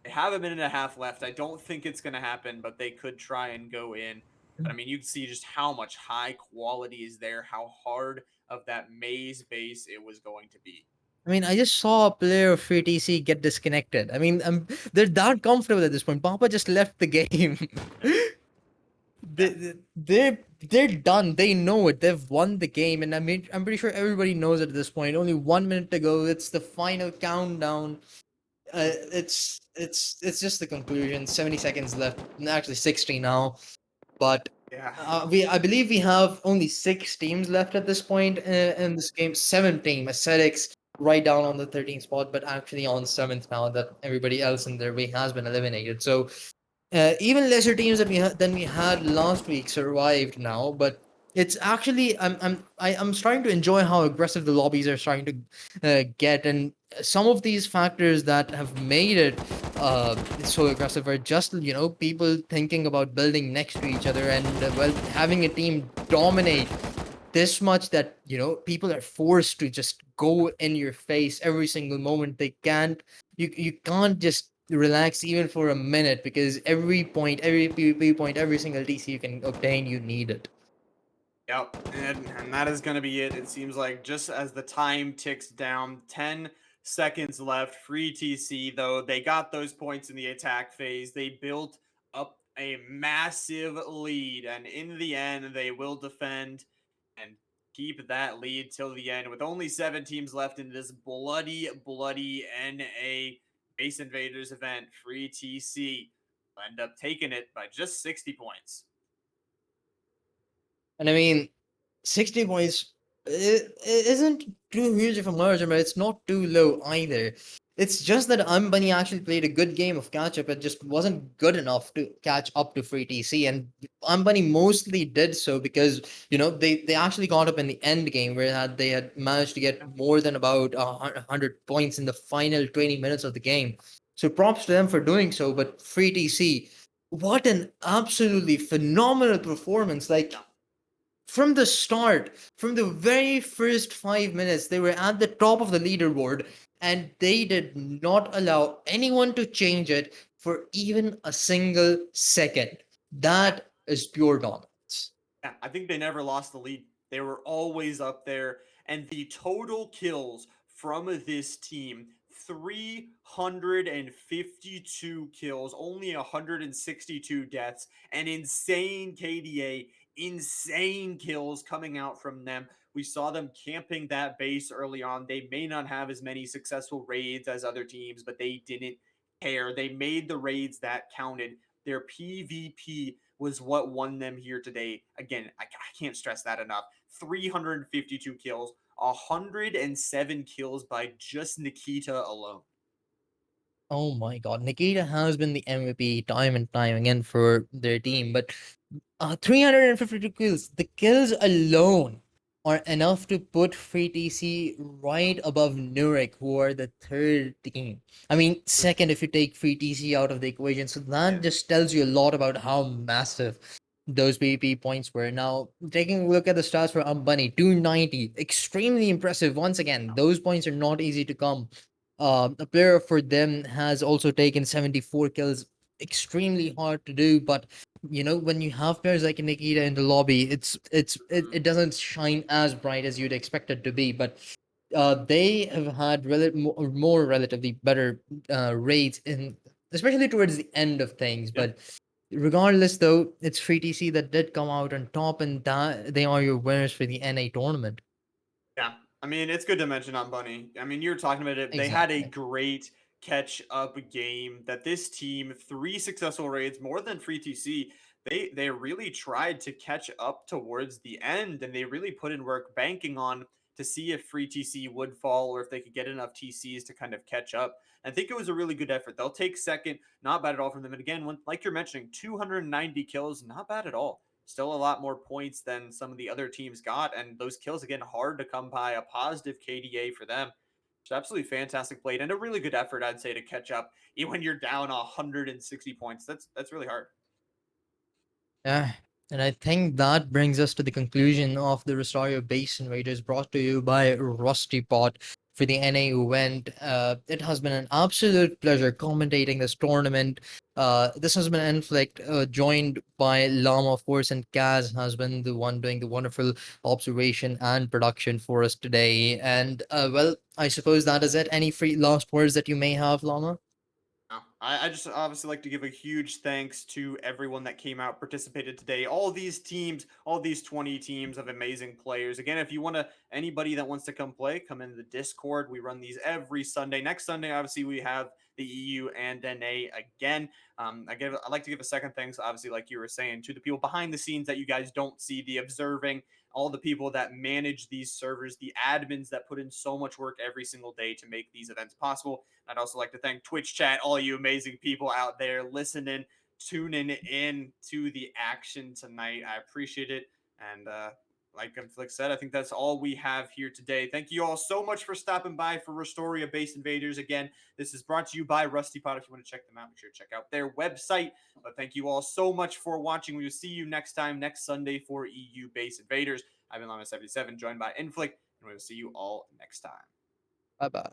They have a minute and a half left. I don't think it's going to happen, but they could try and go in. But I mean, you can see just how much high quality is there, how hard of that maze base it was going to be. I mean, I just saw a player of Free TC get disconnected. I mean, they're that comfortable at this point. Papa just left the game. Yeah. Yeah. They're done. They know it. They've won the game, and I mean, I'm pretty sure everybody knows it at this point. Only 1 minute to go. It's the final countdown. It's just the conclusion. 70 seconds left. Actually, 60 now. But Yeah. I believe we have only 6 teams left at this point in this game. 7 team Ascetics right down on the 13th spot, but actually on 7th now that everybody else in their way has been eliminated. So even lesser teams than we had last week survived now, but it's actually I'm starting to enjoy how aggressive the lobbies are starting to get, and some of these factors that have made it so aggressive are just people thinking about building next to each other and well having a team dominate this much that people are forced to just go in your face every single moment. They can't you can't just relax even for a minute because every point, every PvP point, every single DC you can obtain, you need it. Yep, and that is going to be it. It seems like just as the time ticks down, 10 seconds left. Free TC, though, they got those points in the attack phase. They built up a massive lead, and in the end, they will defend and keep that lead till the end. With only 7 teams left in this bloody NA Base Invaders event, Free TC will end up taking it by just 60 points. And I mean, 60 points it isn't too huge of a margin, but it's not too low either. It's just that Bunny actually played a good game of catch up. It just wasn't good enough to catch up to Free TC. And Bunny mostly did so because, they actually caught up in the end game where they had managed to get more than about 100 points in the final 20 minutes of the game. So props to them for doing so. But Free TC, what an absolutely phenomenal performance. Like, from the start, from the very first 5 minutes, they were at the top of the leaderboard and they did not allow anyone to change it for even a single second. Yeah. That is pure dominance. Yeah, I think they never lost the lead. They were always up there. And the total kills from this team 352 kills, only 162 deaths, an insane KDA, insane kills coming out from them. We saw them camping that base early on. They may not have as many successful raids as other teams, but they didn't care. They made the raids that counted. Their PvP was what won them here today. Again, I can't stress that enough. 352 kills, 107 kills by just Nikita alone. Oh my god, Nikita has been the MVP time and time again for their team, but 352 kills. The kills alone are enough to put Free TC right above Nurek, who are the third team. I mean, second if you take Free TC out of the equation. So that Yeah. just tells you a lot about how massive those PvP points were. Now, taking a look at the stats for Ambani, 290, extremely impressive. Once again, those points are not easy to come. A player for them has also taken 74 kills, extremely hard to do, but when you have players like Nikita in the lobby, it doesn't shine as bright as you'd expect it to be. But they have had more relatively better rates in, especially towards the end of things. Yeah. But regardless, though, it's Free TC that did come out on top, and that they are your winners for the NA tournament. Yeah. I mean, it's good to mention on Bunny. I mean, you were talking about it. They had a Exactly. great catch up game that this team, three successful raids, more than free TC. They really tried to catch up towards the end, and they really put in work banking on to see if free TC would fall or if they could get enough TCs to kind of catch up. I think it was a really good effort. They'll take second, not bad at all from them. And again, when, like you're mentioning, 290 kills, not bad at all. Still a lot more points than some of the other teams got, and those kills again hard to come by. A positive KDA for them. It's absolutely fantastic played and a really good effort, I'd say, to catch up even when you're down 160 points. That's really hard. Yeah, and I think that brings us to the conclusion of the Rustoria Base Invaders brought to you by Rusty Pot for the NA event. It has been an absolute pleasure commentating this tournament. This has been Inflict, joined by Llama, of course, and Kaz has been the one doing the wonderful observation and production for us today. And well, I suppose that is it. Any free last words that you may have, Llama? No, I just obviously like to give a huge thanks to everyone that came out, participated today. All these teams, all these 20 teams of amazing players. Again, if you want to, anybody that wants to come play, come in the Discord. We run these every Sunday. Next Sunday, obviously, we have the EU and NA again. I like to give a second thanks, obviously, like you were saying, to the people behind the scenes that you guys don't see, the observing, all the people that manage these servers, the admins that put in so much work every single day to make these events possible. I'd also like to thank Twitch chat, all you amazing people out there listening, tuning in to the action tonight. I appreciate it. And like said, I think that's all we have here today. Thank you all so much for stopping by for Rustoria Base Invaders. Again, this is brought to you by Rusty Pot. If you want to check them out, make sure to check out their website. But thank you all so much for watching. We will see you next time, next Sunday for EU Base Invaders. I've been Llama77, joined by Inflict, and we will see you all next time. Bye bye.